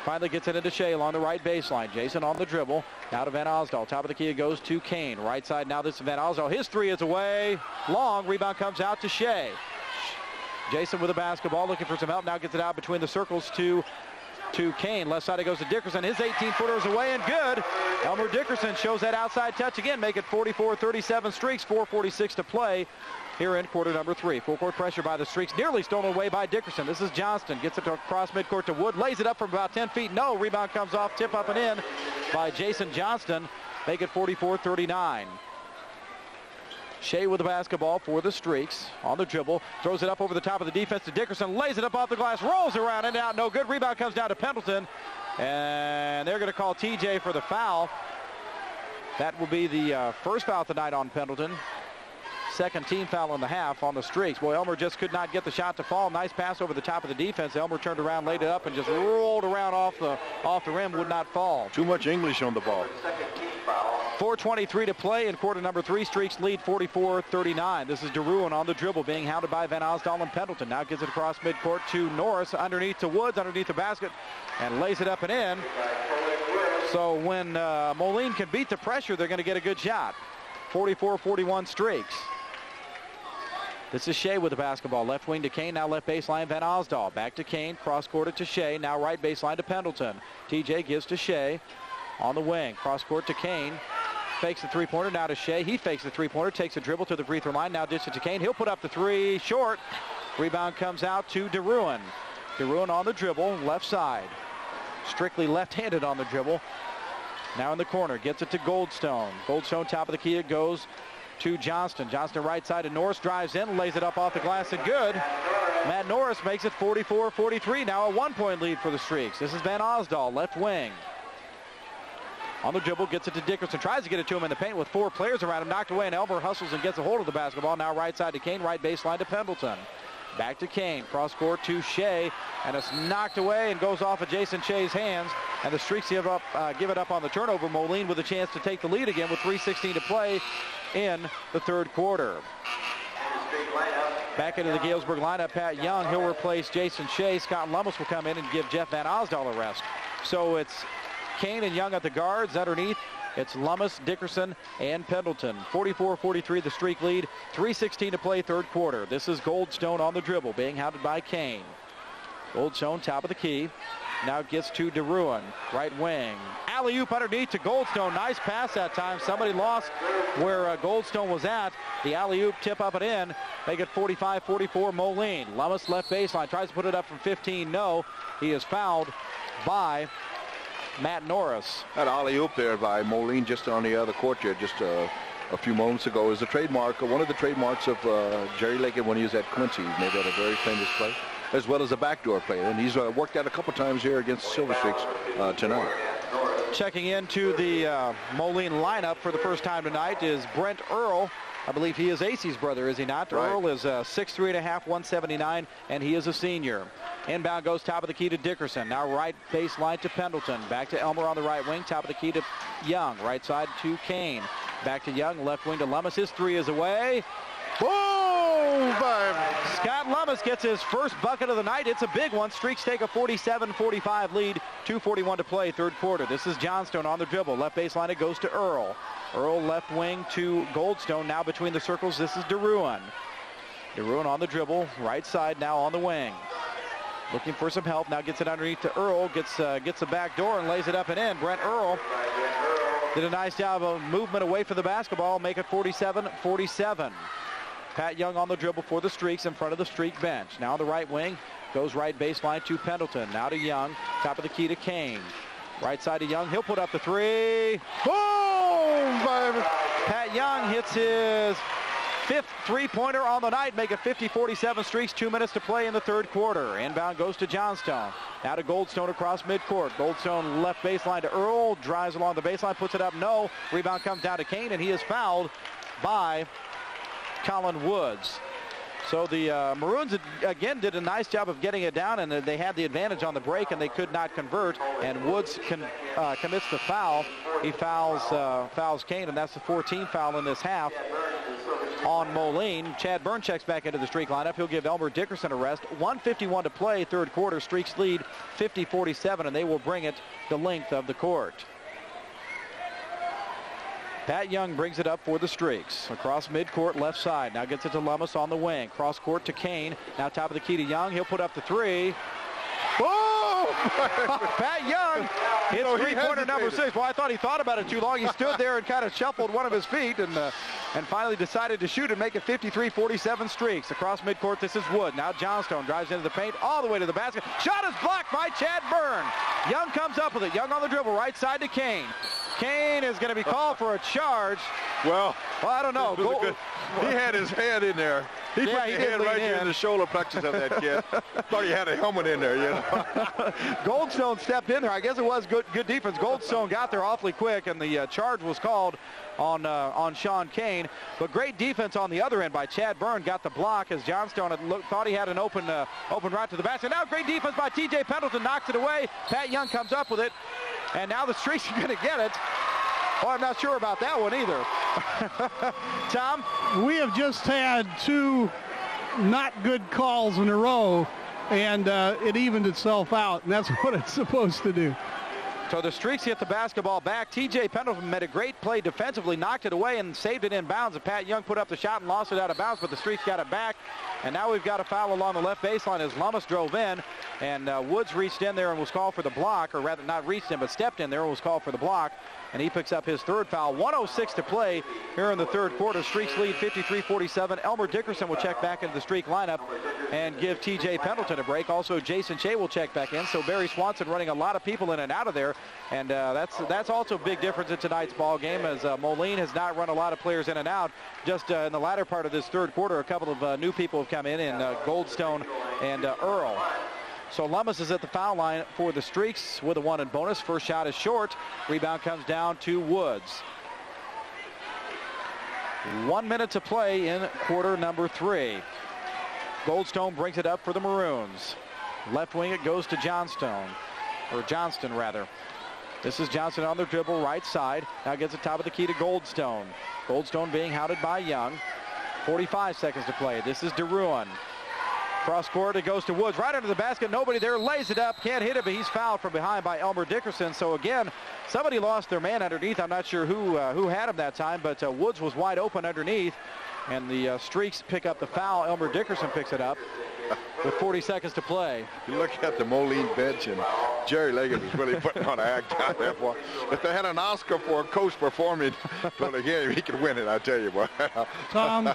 Finally gets it into Shea along the right baseline. Jason on the dribble. Now to Van Osdal. Top of the key it goes to Kane. Right side now this is Van Osdal. His three is away. Long. Rebound comes out to Shea. Jason with the basketball looking for some help. Now gets it out between the circles to Kane. Left side it goes to Dickerson. His 18-footer is away and good. Elmer Dickerson shows that outside touch again. Make it 44-37 Streaks. 4:46 to play here in quarter number 3. Full court pressure by the Streaks. Nearly stolen away by Dickerson. This is Johnston. Gets it across midcourt to Wood. Lays it up from about 10 feet. No. Rebound comes off. Tip up and in by Jason Johnston. Make it 44-39. Shea with the basketball for the Streaks on the dribble. Throws it up over the top of the defense to Dickerson. Lays it up off the glass. Rolls around and out. No good. Rebound comes down to Pendleton. And they're going to call TJ for the foul. That will be the first foul tonight on Pendleton. Second team foul in the half on the Streaks. Boy, Elmer just could not get the shot to fall. Nice pass over the top of the defense. Elmer turned around, laid it up, and just rolled around off the rim. Would not fall. Too much English on the ball. 4:23 to play in quarter number 3. Streaks lead 44-39. This is DeRuin on the dribble, being hounded by Van Osdal and Pendleton. Now gets it across midcourt to Norris, underneath to Woods, underneath the basket, and lays it up and in. So when Moline can beat the pressure, they're going to get a good shot. 44-41 Streaks. This is Shea with the basketball. Left wing to Kane. Now left baseline, Van Osdal. Back to Kane. Cross-courted to Shea. Now right baseline to Pendleton. TJ gives to Shea on the wing. Cross-court to Kane. Fakes the three-pointer. Now to Shea. He fakes the three-pointer. Takes a dribble to the free throw line. Now dishes it to Kane. He'll put up the three. Short. Rebound comes out to DeRuin. DeRuin on the dribble. Left side. Strictly left-handed on the dribble. Now in the corner. Gets it to Goldstone. Goldstone, top of the key. It goes to Johnston. Johnston right side, and Norris drives in, lays it up off the glass, and good. Matt Norris makes it 44-43. Now a 1-point lead for the Streaks. This is Van Osdal, left wing. On the dribble, gets it to Dickerson. Tries to get it to him in the paint with 4 players around him. Knocked away, and Elmer hustles and gets a hold of the basketball. Now right side to Kane, right baseline to Pendleton. Back to Kane, cross court to Shea, and it's knocked away and goes off of Jason Shea's hands. And the Streaks give it up on the turnover. Moline with a chance to take the lead again with 3:16 to play in the third quarter. Back into the Galesburg lineup, Pat Young. He'll replace Jason Shea. Scott Lummis will come in and give Jeff Van Osdal a rest. So it's Kane and Young at the guards. Underneath, it's Lummis, Dickerson, and Pendleton. 44-43 the Streak lead. 3:16 to play third quarter. This is Goldstone on the dribble, being hounded by Kane. Goldstone, top of the key. Now gets to DeRuin, right wing. Alley-oop underneath to Goldstone. Nice pass that time. Somebody lost where Goldstone was at. The alley-oop tip up and in. Make it 45-44 Moline. Lummis left baseline. Tries to put it up from 15. No. He is fouled by Matt Norris. That alley-oop there by Moline just on the other court here just a few moments ago is a trademark, one of the trademarks of Jerry Lakin when he was at Quincy. He made that a very famous play, as well as a backdoor play. And he's worked that a couple times here against Silver Streaks tonight. Checking into the Moline lineup for the first time tonight is Brent Earl. I believe he is AC's brother, is he not? Right. Earl is 6'3.5", 179, and he is a senior. Inbound goes top of the key to Dickerson. Now right baseline to Pendleton. Back to Elmer on the right wing. Top of the key to Young. Right side to Kane. Back to Young. Left wing to Lummis. His three is away. Boom! Scott Lummis gets his first bucket of the night. It's a big one. Streaks take a 47-45 lead. 2:41 to play, third quarter. This is Johnstone on the dribble. Left baseline, it goes to Earl. Earl left wing to Goldstone. Now between the circles, this is DeRuan. DeRuan on the dribble. Right side now on the wing. Looking for some help. Now gets it underneath to Earl. Gets the back door and lays it up and in. Brent Earl did a nice job of movement away from the basketball. Make it 47-47. Pat Young on the dribble for the Streaks in front of the Streak bench. Now on the right wing. Goes right baseline to Pendleton. Now to Young. Top of the key to Kane. Right side to Young. He'll put up the three. Boom! Pat Young hits his fifth three-pointer on the night, make it 50-47 Streaks, 2 minutes to play in the third quarter. Inbound goes to Johnstone. Now to Goldstone across midcourt. Goldstone left baseline to Earl, drives along the baseline, puts it up, no. Rebound comes down to Kane, and he is fouled by Colin Woods. So the Maroons again did a nice job of getting it down, and they had the advantage on the break, and they could not convert. And Woods commits the foul. He fouls Kane, and that's the 14th foul in this half on Moline. Chad Byrne checks back into the Streak lineup. He'll give Elmer Dickerson a rest. 1:51 to play, third quarter. Streaks lead 50-47, and they will bring it the length of the court. Pat Young brings it up for the Streaks. Across midcourt, left side. Now gets it to Lummis on the wing. Cross court to Kane. Now top of the key to Young. He'll put up the three. Boom! Pat Young hits three-pointer number 6. Well, I thought he thought about it too long. He stood there and kind of shuffled one of his feet and finally decided to shoot and make it 53-47 Streaks. Across midcourt, this is Wood. Now Johnstone drives into the paint all the way to the basket. Shot is blocked by Chad Byrne. Young comes up with it. Young on the dribble, right side to Kane. Kane is going to be called for a charge. Well, I don't know. He had his hand in there. He put his hand right in the shoulder plexus of that kid. Thought he had a helmet in there, you know. Goldstone stepped in there. I guess it was good defense. Goldstone got there awfully quick, and the charge was called on Sean Kane. But great defense on the other end by Chad Byrne. Got the block as Johnstone thought he had an open route to the basket. Now great defense by T.J. Pendleton. Knocks it away. Pat Young comes up with it. And now the Streaks are going to get it. Oh, I'm not sure about that one either. Tom? We have just had two not good calls in a row, and it evened itself out, and that's what it's supposed to do. So the Streaks get the basketball back. T.J. Pendleton made a great play defensively, knocked it away and saved it in bounds. And Pat Young put up the shot and lost it out of bounds, but the Streaks got it back. And now we've got a foul along the left baseline as Lummis drove in. And Woods reached in there and was called for the block, or rather not reached in, but stepped in there and was called for the block. And he picks up his third foul. 1:06 to play here in the third quarter. Streaks lead 53-47. Elmer Dickerson will check back into the Streak lineup and give T.J. Pendleton a break. Also, Jason Shea will check back in. So Barry Swanson running a lot of people in and out of there. And that's also a big difference in tonight's ball game, as Moline has not run a lot of players in and out. Just in the latter part of this third quarter, a couple of new people have come in Goldstone and Earl. So Lummis is at the foul line for the Streaks with a 1 in bonus. First shot is short. Rebound comes down to Woods. 1 minute to play in quarter number 3. Goldstone brings it up for the Maroons. Left wing it goes to Johnston rather. This is Johnson on the dribble, right side. Now gets the top of the key to Goldstone. Goldstone being hounded by Young. 45 seconds to play. This is DeRuan. Cross court, it goes to Woods, right under the basket. Nobody there, lays it up, can't hit it, but he's fouled from behind by Elmer Dickerson. So again, somebody lost their man underneath. I'm not sure who had him that time, but Woods was wide open underneath. And the Streaks pick up the foul. Elmer Dickerson picks it up with 40 seconds to play. You look at the Moline bench, and Jerry Leggett is really putting on an act out there. Boy. If they had an Oscar for a coach performing for the game, he could win it, I tell you. Boy. Tom,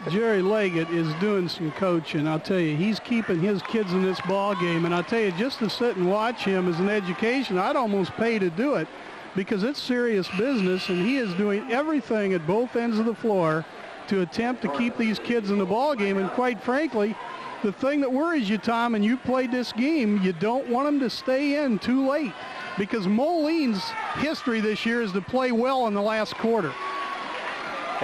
Jerry Leggett is doing some coaching. I'll tell you, he's keeping his kids in this ball game. And I'll tell you, just to sit and watch him as an education, I'd almost pay to do it because it's serious business, and he is doing everything at both ends of the floor to attempt to keep these kids in the ball game. And quite frankly, the thing that worries you, Tom, and you played this game, you don't want them to stay in too late, because Moline's history this year is to play well in the last quarter.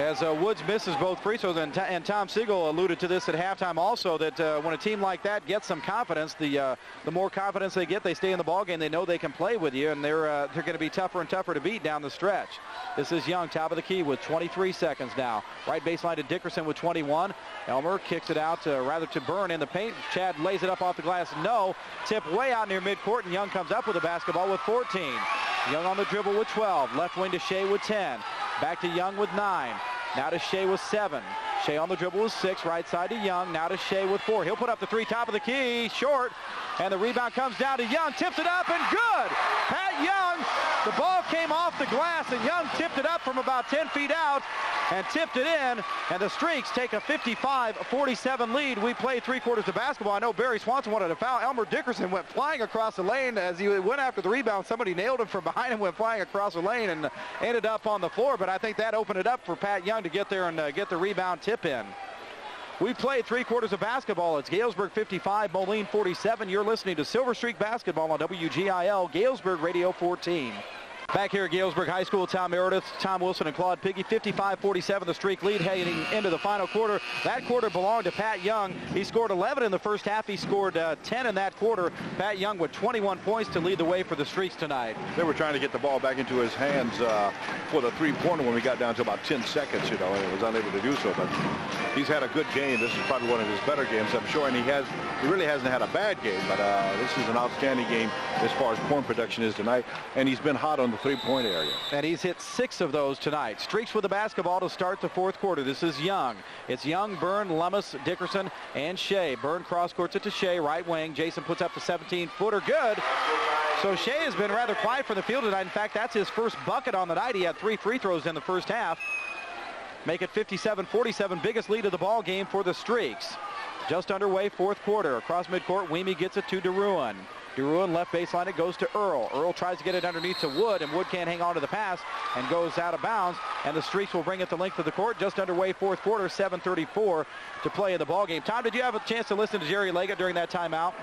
as Woods misses both free throws, and Tom Siegel alluded to this at halftime also, that when a team like that gets some confidence, the more confidence they get, they stay in the ball game. They know they can play with you, and they're going to be tougher and tougher to beat down the stretch. This is Young, top of the key with 23 seconds now. Right baseline to Dickerson with 21. Elmer kicks it out rather to Byrne in the paint. Chad lays it up off the glass. No. Tip way out near midcourt, and Young comes up with the basketball with 14. Young on the dribble with 12. Left wing to Shea with 10. Back to Young with 9. Now to Shea with 7. Shea on the dribble with 6. Right side to Young. Now to Shea with 4. He'll put up the 3, top of the key. Short. And the rebound comes down to Young. Tips it up and good. Pat Young. The ball came off the glass, and Young tipped it up from about 10 feet out and tipped it in. And the Streaks take a 55-47 lead. We played 3 quarters of basketball. I know Barry Swanson wanted a foul. Elmer Dickerson went flying across the lane as he went after the rebound. Somebody nailed him from behind him, went flying across the lane, and ended up on the floor. But I think that opened it up for Pat Young to get there and get the rebound tip in. We've played 3 quarters of basketball. It's Galesburg 55, Moline 47. You're listening to Silver Streak Basketball on WGIL, Galesburg Radio 14. Back here at Galesburg High School, Tom Meredith, Tom Wilson, and Claude Piggy, 55-47, the Streak lead heading into the final quarter. That quarter belonged to Pat Young. He scored 11 in the first half. He scored 10 in that quarter. Pat Young with 21 points to lead the way for the Streaks tonight. They were trying to get the ball back into his hands for the three-pointer when we got down to about 10 seconds, and he was unable to do so. But he's had a good game. This is probably one of his better games, I'm sure, and he really hasn't had a bad game, but this is an outstanding game as far as point production is tonight, and he's been hot on the three-point area. And he's hit 6 of those tonight. Streaks with the basketball to start the fourth quarter. This is Young. It's Young, Byrne, Lummis, Dickerson, and Shea. Byrne cross-courts it to Shea, right wing. Jason puts up the 17-footer. Good. So Shea has been rather quiet from the field tonight. In fact, that's his first bucket on the night. He had 3 free throws in the first half. Make it 57-47, biggest lead of the ball game for the Streaks. Just underway, fourth quarter. Across midcourt, Weemy gets it to DeRuin. DeRuin left baseline, it goes to Earl. Earl tries to get it underneath to Wood, and Wood can't hang on to the pass and goes out of bounds. And the Streaks will bring it the length of the court. Just underway, fourth quarter, 7:34 to play in the ball game. Tom, did you have a chance to listen to Jerry Leggett during that timeout?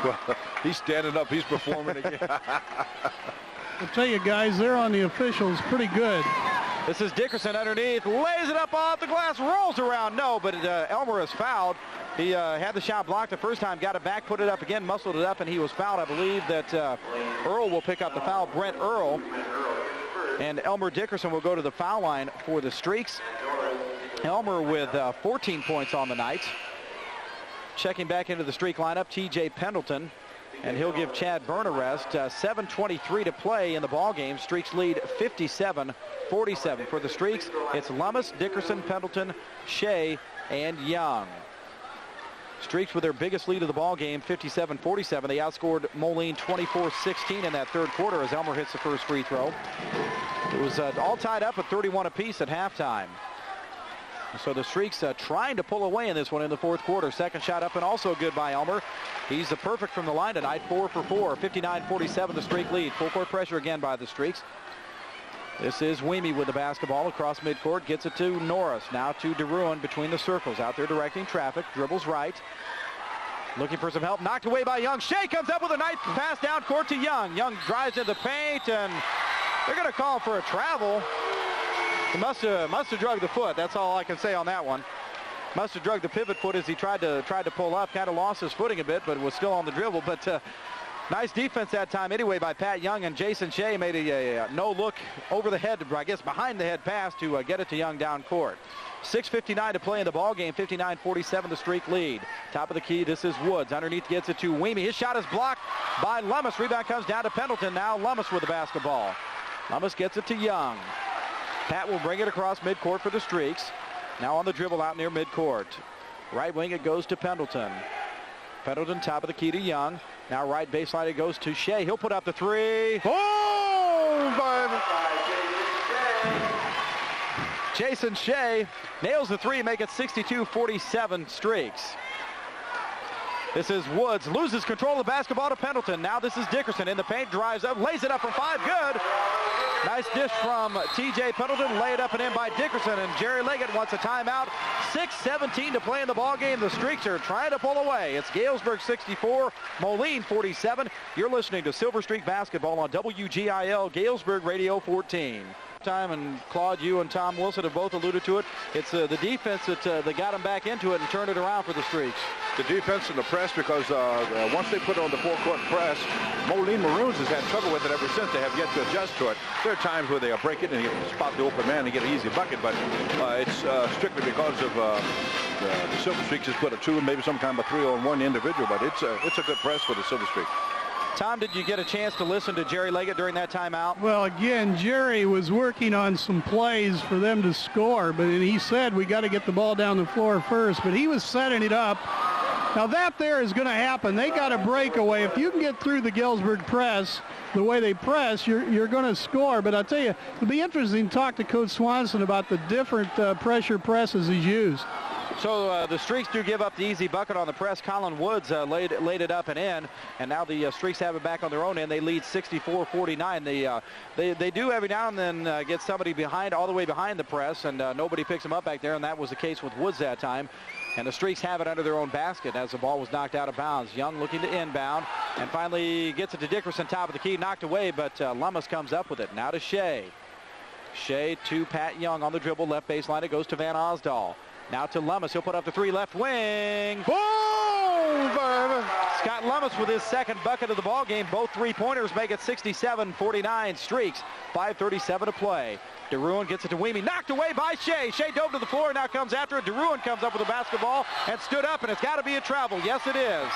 Well, he's standing up. He's performing again. I'll tell you guys, they're on the officials pretty good. This is Dickerson underneath, lays it up off the glass, rolls around. No, but Elmer is fouled. He had the shot blocked the first time, got it back, put it up again, muscled it up, and he was fouled. I believe that Earl will pick up the foul, Brent Earl. And Elmer Dickerson will go to the foul line for the Streaks. Elmer with 14 points on the night. Checking back into the Streak lineup, TJ Pendleton. And he'll give Chad Byrne a rest. 7:23 to play in the ball game. Streaks lead 57-47. For the Streaks, it's Lummis, Dickerson, Pendleton, Shea, and Young. Streaks with their biggest lead of the ball game, 57-47. They outscored Moline 24-16 in that third quarter as Elmer hits the first free throw. It was all tied up at 31 apiece at halftime. So the Streaks trying to pull away in this one in the fourth quarter. Second shot up and also good by Elmer. He's perfect from the line tonight, 4 for 4. 59-47 the Streak lead. Full court pressure again by the Streaks. This is Weemy with the basketball across midcourt. Gets it to Norris. Now to DeRuin between the circles. Out there directing traffic. Dribbles right. Looking for some help. Knocked away by Young. Shea comes up with a nice pass down court to Young. Young drives into the paint, and they're going to call for a travel. He must have drugged the foot. That's all I can say on that one. Must have drugged the pivot foot as he tried to pull up. Kind of lost his footing a bit, but was still on the dribble. But nice defense that time anyway by Pat Young, and Jason Shea made a no-look over the head, I guess behind the head pass to get it to Young down court. 6:59 to play in the ball game. 59-47 the Streak lead. Top of the key, this is Woods. Underneath gets it to Weemy. His shot is blocked by Lummis. Rebound comes down to Pendleton. Now Lummis with the basketball. Lummis gets it to Young. Pat will bring it across midcourt for the Streaks. Now on the dribble out near midcourt. Right wing it goes to Pendleton. Pendleton top of the key to Young. Now right baseline it goes to Shea. He'll put up the 3. Oh! Jason Shea nails the 3, make it 62-47 Streaks. This is Woods, loses control of the basketball to Pendleton. Now this is Dickerson in the paint, drives up, lays it up from 5, good. Nice dish from TJ Pendleton, lay it up and in by Dickerson, and Jerry Leggett wants a timeout. 6:17 to play in the ball game. The Streaks are trying to pull away. It's Galesburg 64, Moline 47. You're listening to Silver Streak Basketball on WGIL, Galesburg Radio 14. Time, and Claude, you and Tom Wilson have both alluded to it. It's the defense that got them back into it and turned it around for the Streaks. The defense and the press, because once they put on the four-court press, Moline Maroons has had trouble with it ever since. They have yet to adjust to it. There are times where they break it and you spot the open man and get an easy bucket, but it's strictly because of the Silver Streaks has put a 2 and maybe some kind of a 3-on-1 individual, but it's a good press for the Silver Streaks. Tom, did you get a chance to listen to Jerry Leggett during that timeout? Well, again, Jerry was working on some plays for them to score, but he said we got to get the ball down the floor first, but he was setting it up. Now that there is going to happen. They got a breakaway. If you can get through the Galesburg press, the way they press, you're going to score. But I'll tell you, it'll be interesting to talk to Coach Swanson about the different pressure presses he's used. So the Streaks do give up the easy bucket on the press. Colin Woods laid it up and in, and now the Streaks have it back on their own end. They lead 64-49. They do every now and then get somebody behind, all the way behind the press, and nobody picks them up back there, and that was the case with Woods that time. And the Streaks have it under their own basket as the ball was knocked out of bounds. Young looking to inbound, and finally gets it to Dickerson, top of the key, knocked away, but Lummis comes up with it. Now to Shea. Shea to Pat Young on the dribble, left baseline. It goes to Van Osdal. Now to Lummis. He'll put up the 3, left wing. Boom! Scott Lummis with his second bucket of the ball game. Both 3-pointers make it 67-49 Streaks. 5:37 to play. DeRuin gets it to Weemy. Knocked away by Shea. Shea dove to the floor, now comes after it. DeRuin comes up with the basketball and stood up, and it's got to be a travel. Yes, it is.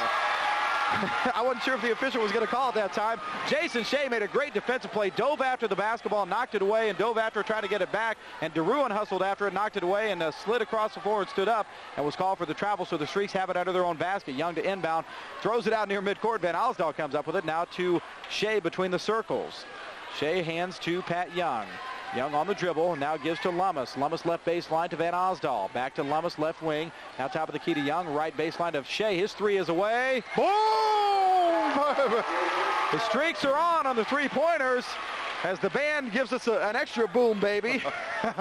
I wasn't sure if the official was going to call it that time. Jason Shea made a great defensive play, dove after the basketball, knocked it away, and dove after it, trying to get it back. And DeRuin hustled after it, knocked it away, and slid across the floor and stood up and was called for the travel. So the Streaks have it under their own basket. Young to inbound, throws it out near midcourt. Van Osdal comes up with it. Now to Shea between the circles. Shea hands to Pat Young. Young on the dribble, now gives to Lummis. Lummis left baseline to Van Osdal. Back to Lummis, left wing. Now top of the key to Young, right baseline of Shea. His 3 is away. Boom! The Streaks are on the 3-pointers as the band gives us an extra boom, baby.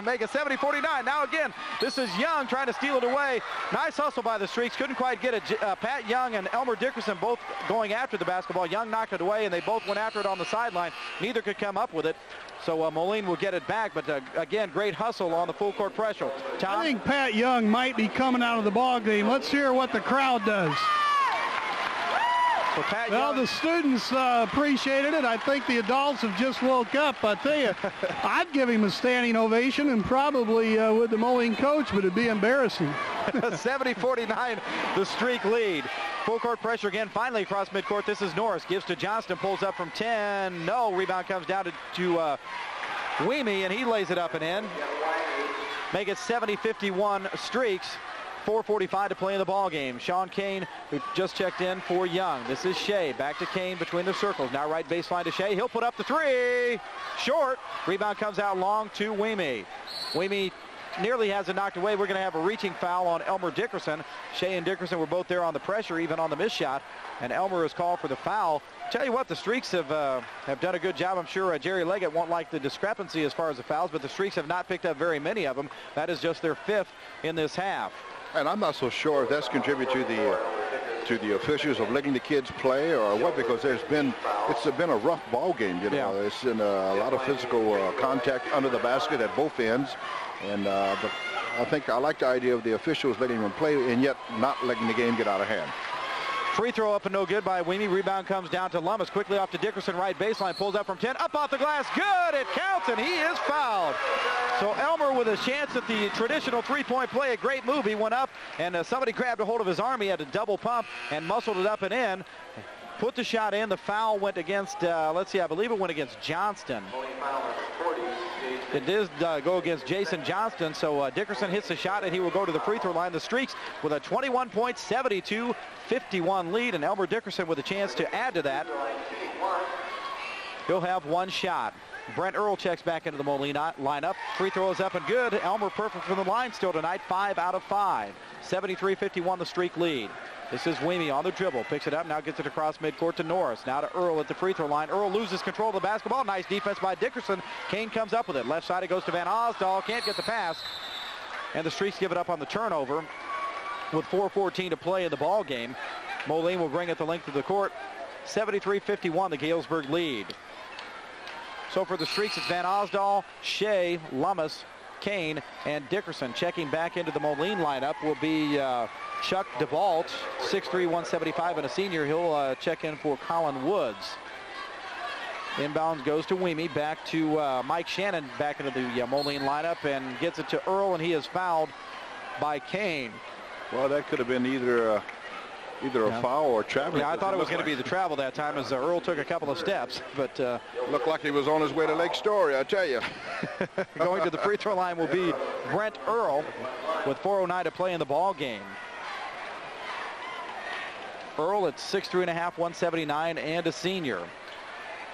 Make it 70-49. Now again, this is Young trying to steal it away. Nice hustle by the Streaks. Couldn't quite get it. Pat Young and Elmer Dickerson both going after the basketball. Young knocked it away, and they both went after it on the sideline. Neither could come up with it. So Moline will get it back, but again, great hustle on the full court pressure. Tom? I think Pat Young might be coming out of the ball game. Let's hear what the crowd does. So Pat well, Young, the students appreciated it. I think the adults have just woke up. I tell you, I'd give him a standing ovation, and probably with the Moline coach, but it'd be embarrassing. 70-49, the Streak lead. Full court pressure again, finally across midcourt. This is Norris, gives to Johnston, pulls up from 10. No, rebound comes down to Weemy, and he lays it up and in. Make it 70-51 Streaks. 4:45 to play in the ball game. Sean Kane, who just checked in for Young. This is Shea. Back to Kane between the circles. Now right baseline to Shea. He'll put up the 3. Short. Rebound comes out long to Weemy. Weemy nearly has it knocked away. We're going to have a reaching foul on Elmer Dickerson. Shea and Dickerson were both there on the pressure, even on the missed shot. And Elmer is called for the foul. Tell you what, the Streaks have done a good job. I'm sure Jerry Leggett won't like the discrepancy as far as the fouls, but the Streaks have not picked up very many of them. That is just their 5th in this half. And I'm not so sure if that's contributed to the officials of letting the kids play or what, because it's been a rough ball game. You know, It's been a lot of physical contact under the basket at both ends, and but I think I like the idea of the officials letting them play and yet not letting the game get out of hand. Free throw up and no good by Weemy. Rebound comes down to Lummis. Quickly off to Dickerson, right baseline. Pulls up from 10. Up off the glass. Good. It counts, and he is fouled. So Elmer with a chance at the traditional 3-point play. A great move. He went up, and somebody grabbed a hold of his arm. He had to double pump and muscled it up and in. Put the shot in. The foul went against, let's see, I believe it went against Johnston. It did go against Jason Johnston, so Dickerson hits the shot, and he will go to the free throw line. The Streaks with a 21-point, 72-51 lead, and Elmer Dickerson with a chance to add to that. He'll have one shot. Brent Earl checks back into the Moline lineup. Free throw is up and good. Elmer perfect from the line still tonight, 5 out of 5. 73-51 the Streak lead. This is Weemy on the dribble. Picks it up, now gets it across midcourt to Norris. Now to Earl at the free throw line. Earl loses control of the basketball. Nice defense by Dickerson. Kane comes up with it. Left side it goes to Van Osdal. Can't get the pass. And the Streaks give it up on the turnover with 4:14 to play in the ball game. Moline will bring it the length of the court. 73-51 the Galesburg lead. So for the Streaks, it's Van Osdol, Shea, Lummis, Kane, and Dickerson. Checking back into the Moline lineup will be Chuck DeVault, 6'3", 175, and a senior. He'll check in for Colin Woods. Inbounds goes to Weemy, back to Mike Shannon, back into the Moline lineup, and gets it to Earl, and he is fouled by Kane. Well, that could have been either a foul or travel. Yeah, I thought it was going to be the travel that time as Earl took a couple of steps, but looked like he was on his way to Lake Story, I tell you. Going to the free throw line will be Brent Earl with 4:09 to play in the ball game. Earl at 6'3.5", 179, and a senior.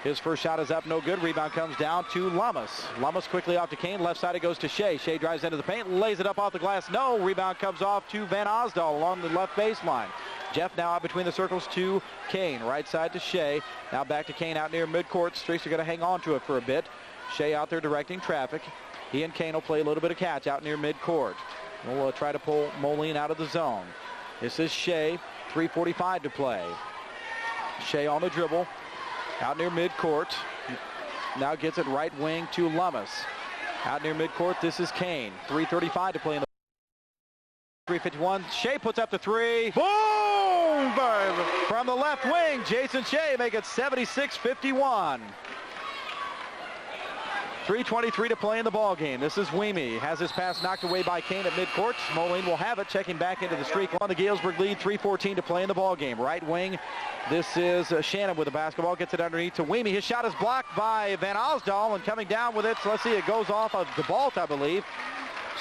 His first shot is up, no good. Rebound comes down to Lummis. Lummis quickly off to Kane. Left side it goes to Shea. Shea drives into the paint, lays it up off the glass. No, rebound comes off to Van Osdol along the left baseline. Jeff now out between the circles to Kane. Right side to Shea. Now back to Kane out near midcourt. Streaks are going to hang on to it for a bit. Shea out there directing traffic. He and Kane will play a little bit of catch out near midcourt. We'll try to pull Moline out of the zone. This is Shea. 3:45 to play. Shea on the dribble. Out near midcourt. Now gets it right wing to Lummis. Out near midcourt, this is Kane. 3:35 to play in the 3:51. Shea puts up the three. Boom! From the left wing, Jason Shea make it 76-51. 3:23 to play in the ball game. This is Weemy. Has his pass knocked away by Kane at midcourt. Moline will have it. Checking back into the streak on the Galesburg lead. 3:14 to play in the ball game. Right wing. This is Shannon with the basketball. Gets it underneath to Weemy. His shot is blocked by Van Osdol, and coming down with it. So let's see. It goes off of DeVault, I believe.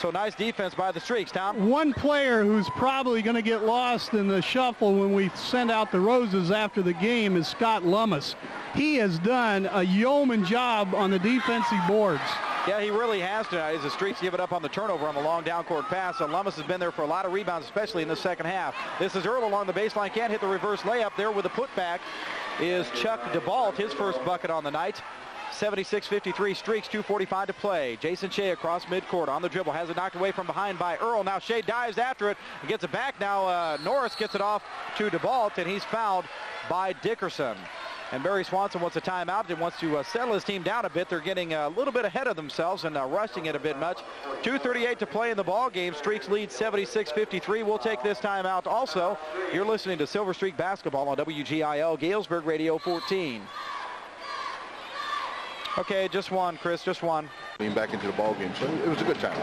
So nice defense by the Streaks, Tom. One player who's probably going to get lost in the shuffle when we send out the roses after the game is Scott Lummis. He has done a yeoman job on the defensive boards. Yeah, he really has tonight as the Streaks give it up on the turnover on the long down court pass. So Lummis has been there for a lot of rebounds, especially in the second half. This is Earl along the baseline. Can't hit the reverse layup there with a putback is Chuck DeVault, his first bucket on the night. 76-53 Streaks, 2:45 to play. Jason Shea across midcourt on the dribble. Has it knocked away from behind by Earl. Now Shea dives after it and gets it back. Now Norris gets it off to DeVault, and he's fouled by Dickerson. And Barry Swanson wants a timeout and wants to settle his team down a bit. They're getting a little bit ahead of themselves and rushing it a bit much. 2:38 to play in the ball game. Streaks lead 76-53. We'll take this timeout also. You're listening to Silver Streak Basketball on WGIL Galesburg Radio 14. Okay, just one, Chris, just one. Back into the ball game, so it was a good time.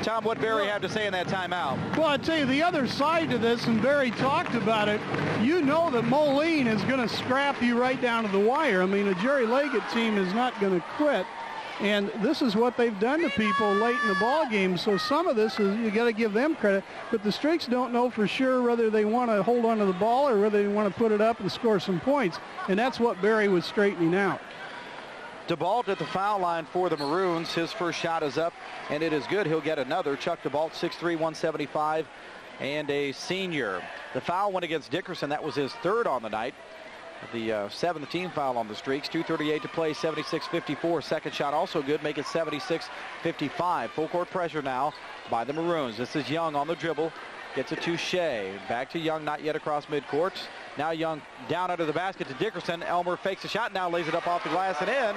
Tom, what Barry had to say in that timeout? Well, I tell you, the other side to this, and Barry talked about it, you know that Moline is going to scrap you right down to the wire. I mean, a Jerry Leggett team is not going to quit. And this is what they've done to people late in the ball game. So some of this is, you got to give them credit. But the Streaks don't know for sure whether they want to hold on to the ball or whether they want to put it up and score some points. And that's what Barry was straightening out. DeVault at the foul line for the Maroons. His first shot is up, and it is good. He'll get another. Chuck DeVault, 6'3", 175, and a senior. The foul went against Dickerson. That was his third on the night. The seventh team foul on the Streaks. 2:38 to play, 76-54. Second shot also good, make it 76-55. Full court pressure now by the Maroons. This is Young on the dribble. Gets it to Shea. Back to Young, not yet across midcourt. Now Young down under the basket to Dickerson. Elmer fakes a shot, now lays it up off the glass and in.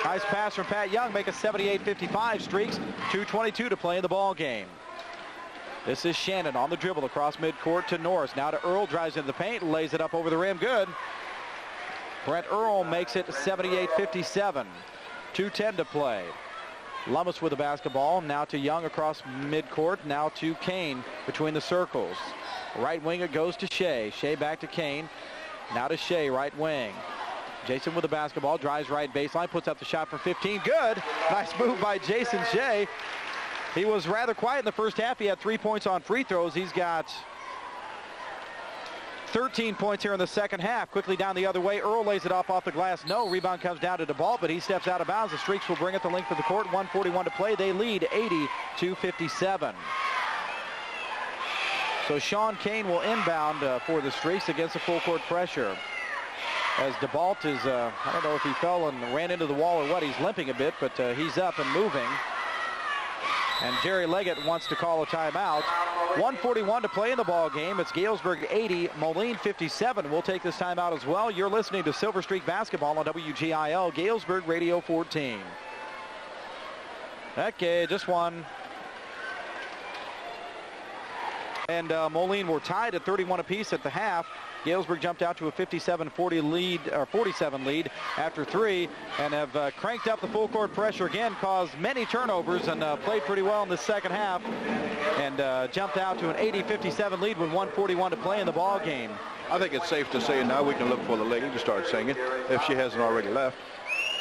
Nice pass from Pat Young, make it 78-55 Streaks. 2:22 to play in the ball game. This is Shannon on the dribble across midcourt to Norris. Now to Earl, drives into the paint, lays it up over the rim, good. Brent Earl makes it 78-57. 2:10 to play. Lummis with the basketball. Now to Young across midcourt. Now to Kane between the circles. Right wing it goes to Shea. Shea back to Kane. Now to Shea, right wing. Jason with the basketball. Drives right baseline. Puts up the shot for 15. Good. Nice move by Jason Shea. He was rather quiet in the first half. He had 3 points on free throws. He's got 13 points here in the second half. Quickly down the other way. Earl lays it off the glass. No. Rebound comes down to DeVault, but he steps out of bounds. The Streaks will bring it the length of the court. 1:41 to play. They lead 80-57. So Sean Kane will inbound for the Streaks against the full court pressure. As DeVault is, I don't know if he fell and ran into the wall or what. He's limping a bit, but he's up and moving. And Jerry Leggett wants to call a timeout. 1:41 to play in the ball game. It's Galesburg 80, Moline 57. We'll take this timeout as well. You're listening to Silver Streak Basketball on WGIL, Galesburg Radio 14. Okay, just one. And Moline were tied at 31 apiece at the half. Galesburg jumped out to a 57-40 lead, or 47 lead after 3, and have cranked up the full court pressure again, caused many turnovers, and played pretty well in the second half, and jumped out to an 80-57 lead with 1:41 to play in the ball game. I think it's safe to say now we can look for the lady to start singing if she hasn't already left.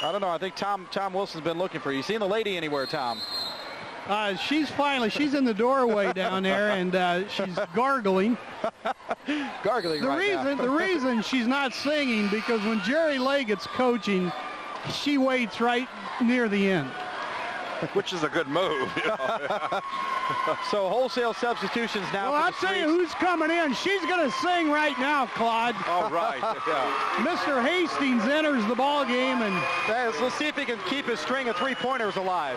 I don't know. I think Tom Wilson's been looking for you. Seen the lady anywhere, Tom? She's in the doorway down there, and she's gargling. Gargling The reason she's not singing, because when Jerry Leggett's coaching, she waits right near the end. Which is a good move. You know? So wholesale substitutions now. Well, I'll tell you who's coming in. She's going to sing right now, Claude. All right. Yeah. Mr. Hastings enters the ball game, and let's see if he can keep his string of three-pointers alive.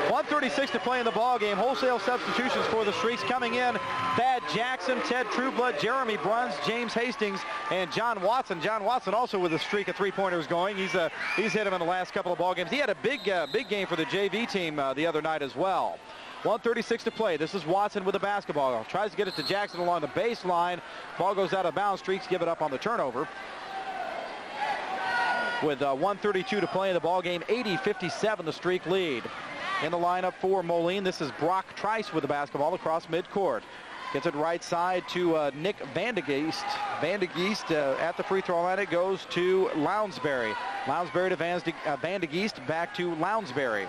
1:36 to play in the ball game. Wholesale substitutions for the Streaks coming in: Thad Jackson, Ted Trueblood, Jeremy Bruns, James Hastings, and John Watson. John Watson also with a streak of three-pointers going. He's hit him in the last couple of ball games. He had a big game for the JV team the other night as well. 1:36 to play. This is Watson with the basketball. Tries to get it to Jackson along the baseline. Ball goes out of bounds. Streaks give it up on the turnover. With 1:32 to play in the ball game, 80-57 the Streak lead. In the lineup for Moline, this is Brock Trice with the basketball across midcourt. Gets it right side to Nick Vandegeest. Vandegeest at the free throw line. It goes to Lounsbury. Lounsbury to Vandegeest, back to Lounsbury.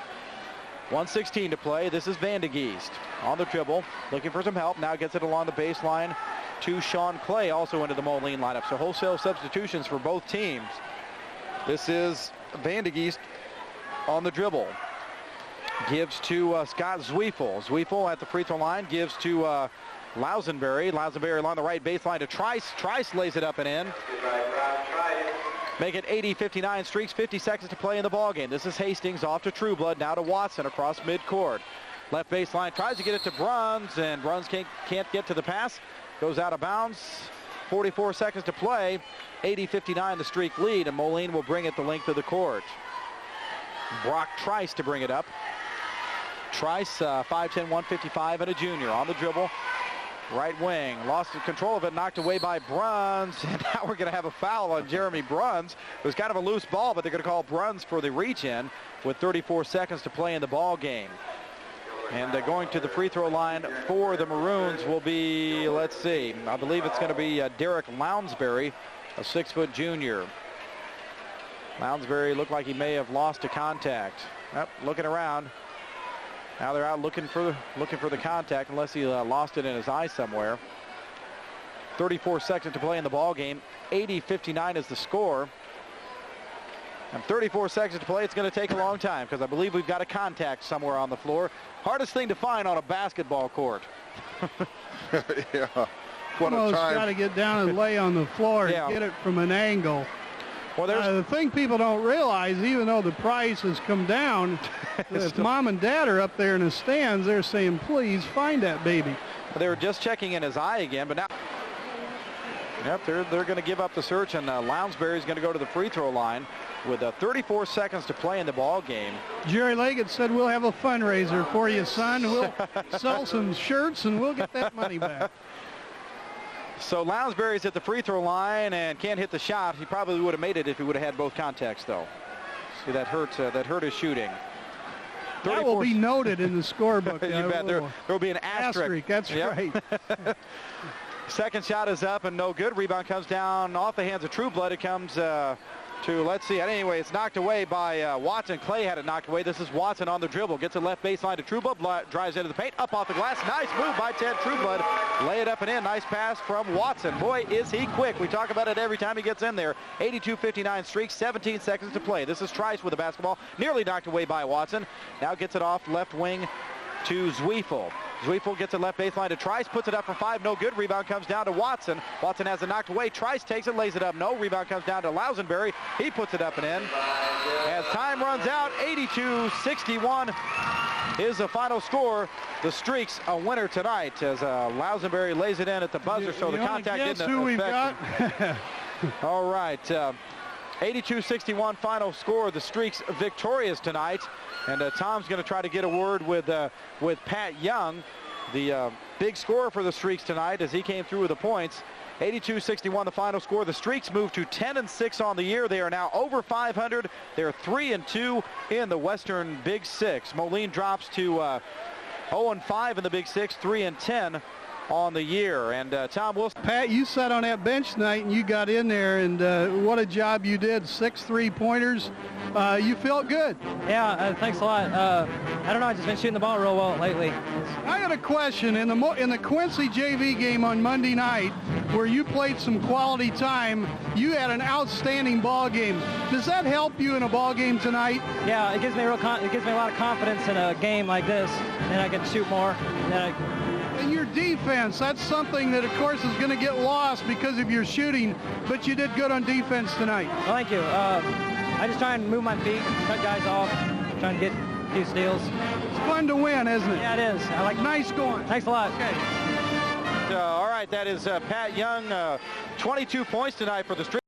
1:16 to play. This is Vandegeest on the dribble, looking for some help. Now gets it along the baseline to Sean Clay, also into the Moline lineup. So wholesale substitutions for both teams. This is Vandegeest on the dribble. Gives to Scott Zweifel. Zweifel at the free throw line gives to Lousenbury. Lousenbury along the right baseline to Trice. Trice lays it up and in. Make it 80-59 Streaks, 50 seconds to play in the ballgame. This is Hastings off to Trueblood, now to Watson across midcourt. Left baseline, tries to get it to Bruns, and Bruns can't get to the pass. Goes out of bounds. 44 seconds to play. 80-59 the Streak lead, and Moline will bring it the length of the court. Brock Trice to bring it up. Trice, 5'10", 155, and a junior on the dribble. Right wing, lost control of it, knocked away by Bruns, and now we're going to have a foul on Jeremy Bruns. It was kind of a loose ball, but they're going to call Bruns for the reach-in with 34 seconds to play in the ball game. And going to the free throw line for the Maroons will be, let's see, I believe it's going to be Derek Lounsbury, a 6-foot junior. Lounsbury looked like he may have lost to contact. Looking around. Now they're out looking for the contact, unless he lost it in his eye somewhere. 34 seconds to play in the ball game. 80-59 is the score. And 34 seconds to play. It's going to take a long time, because I believe we've got a contact somewhere on the floor. Hardest thing to find on a basketball court. Yeah. What a time. Got to get down and lay on the floor and get it from an angle. Well, the thing people don't realize, even though the price has come down, if mom and dad are up there in the stands, they're saying, please find that baby. They were just checking in his eye again, but now they're going to give up the search, and Lounsbury's going to go to the free throw line with 34 seconds to play in the ball game. Jerry Leggett said, we'll have a fundraiser for you, son. We'll sell some shirts, and we'll get that money back. So Lounsbury's at the free throw line and can't hit the shot. He probably would have made it if he would have had both contacts, though. See, that hurt his shooting. That will be noted in the scorebook. You bet. There will be an asterisk. That's right. Second shot is up and no good. Rebound comes down off the hands of Trueblood. It comes to, let's see. Anyway, it's knocked away by Watson. Clay had it knocked away. This is Watson on the dribble. Gets a left baseline to Trueblood. Drives into the paint. Up off the glass. Nice move by Ted Trueblood. Lay it up and in. Nice pass from Watson. Boy, is he quick. We talk about it every time he gets in there. 82-59 Streak. 17 seconds to play. This is Trice with the basketball. Nearly knocked away by Watson. Now gets it off left wing to Zweifel. Zweifel gets it left baseline to Trice, puts it up for 5, no good. Rebound comes down to Watson. Watson has it knocked away. Trice takes it, lays it up, no. Rebound comes down to Lousenbury. He puts it up and in. As time runs out, 82-61. is the final score. The Streaks a winner tonight as Lousenbury lays it in at the buzzer, so the contact didn't who we've affect got? him. All right, 82-61 final score. The Streaks victorious tonight, and Tom's going to try to get a word with Pat Young, the big scorer for the Streaks tonight, as he came through with the points. 82-61 the final score. The Streaks move to 10-6 on the year. They are now over 500. They're 3-2 in the Western Big Six. Moline drops to 0-5 in the Big Six, 3-10 on the year. And Tom Wilson. Pat, you sat on that bench tonight and you got in there, and what a job you did. 6 3-pointers. You felt good. Yeah, thanks a lot. I don't know, I've just been shooting the ball real well lately. I got a question. In the Quincy JV game on Monday night, where you played some quality time, you had an outstanding ball game. Does that help you in a ball game tonight? Yeah, it gives me a lot of confidence in a game like this, and I can shoot more. And your defense, that's something that, of course, is going to get lost because of your shooting, but you did good on defense tonight. Well, thank you. I just try and move my feet, cut guys off, try and get a few steals. It's fun to win, isn't it? Yeah, it is. I like. Nice going. Thanks a lot. Okay. All right, that is Pat Young, 22 points tonight for the Streaks.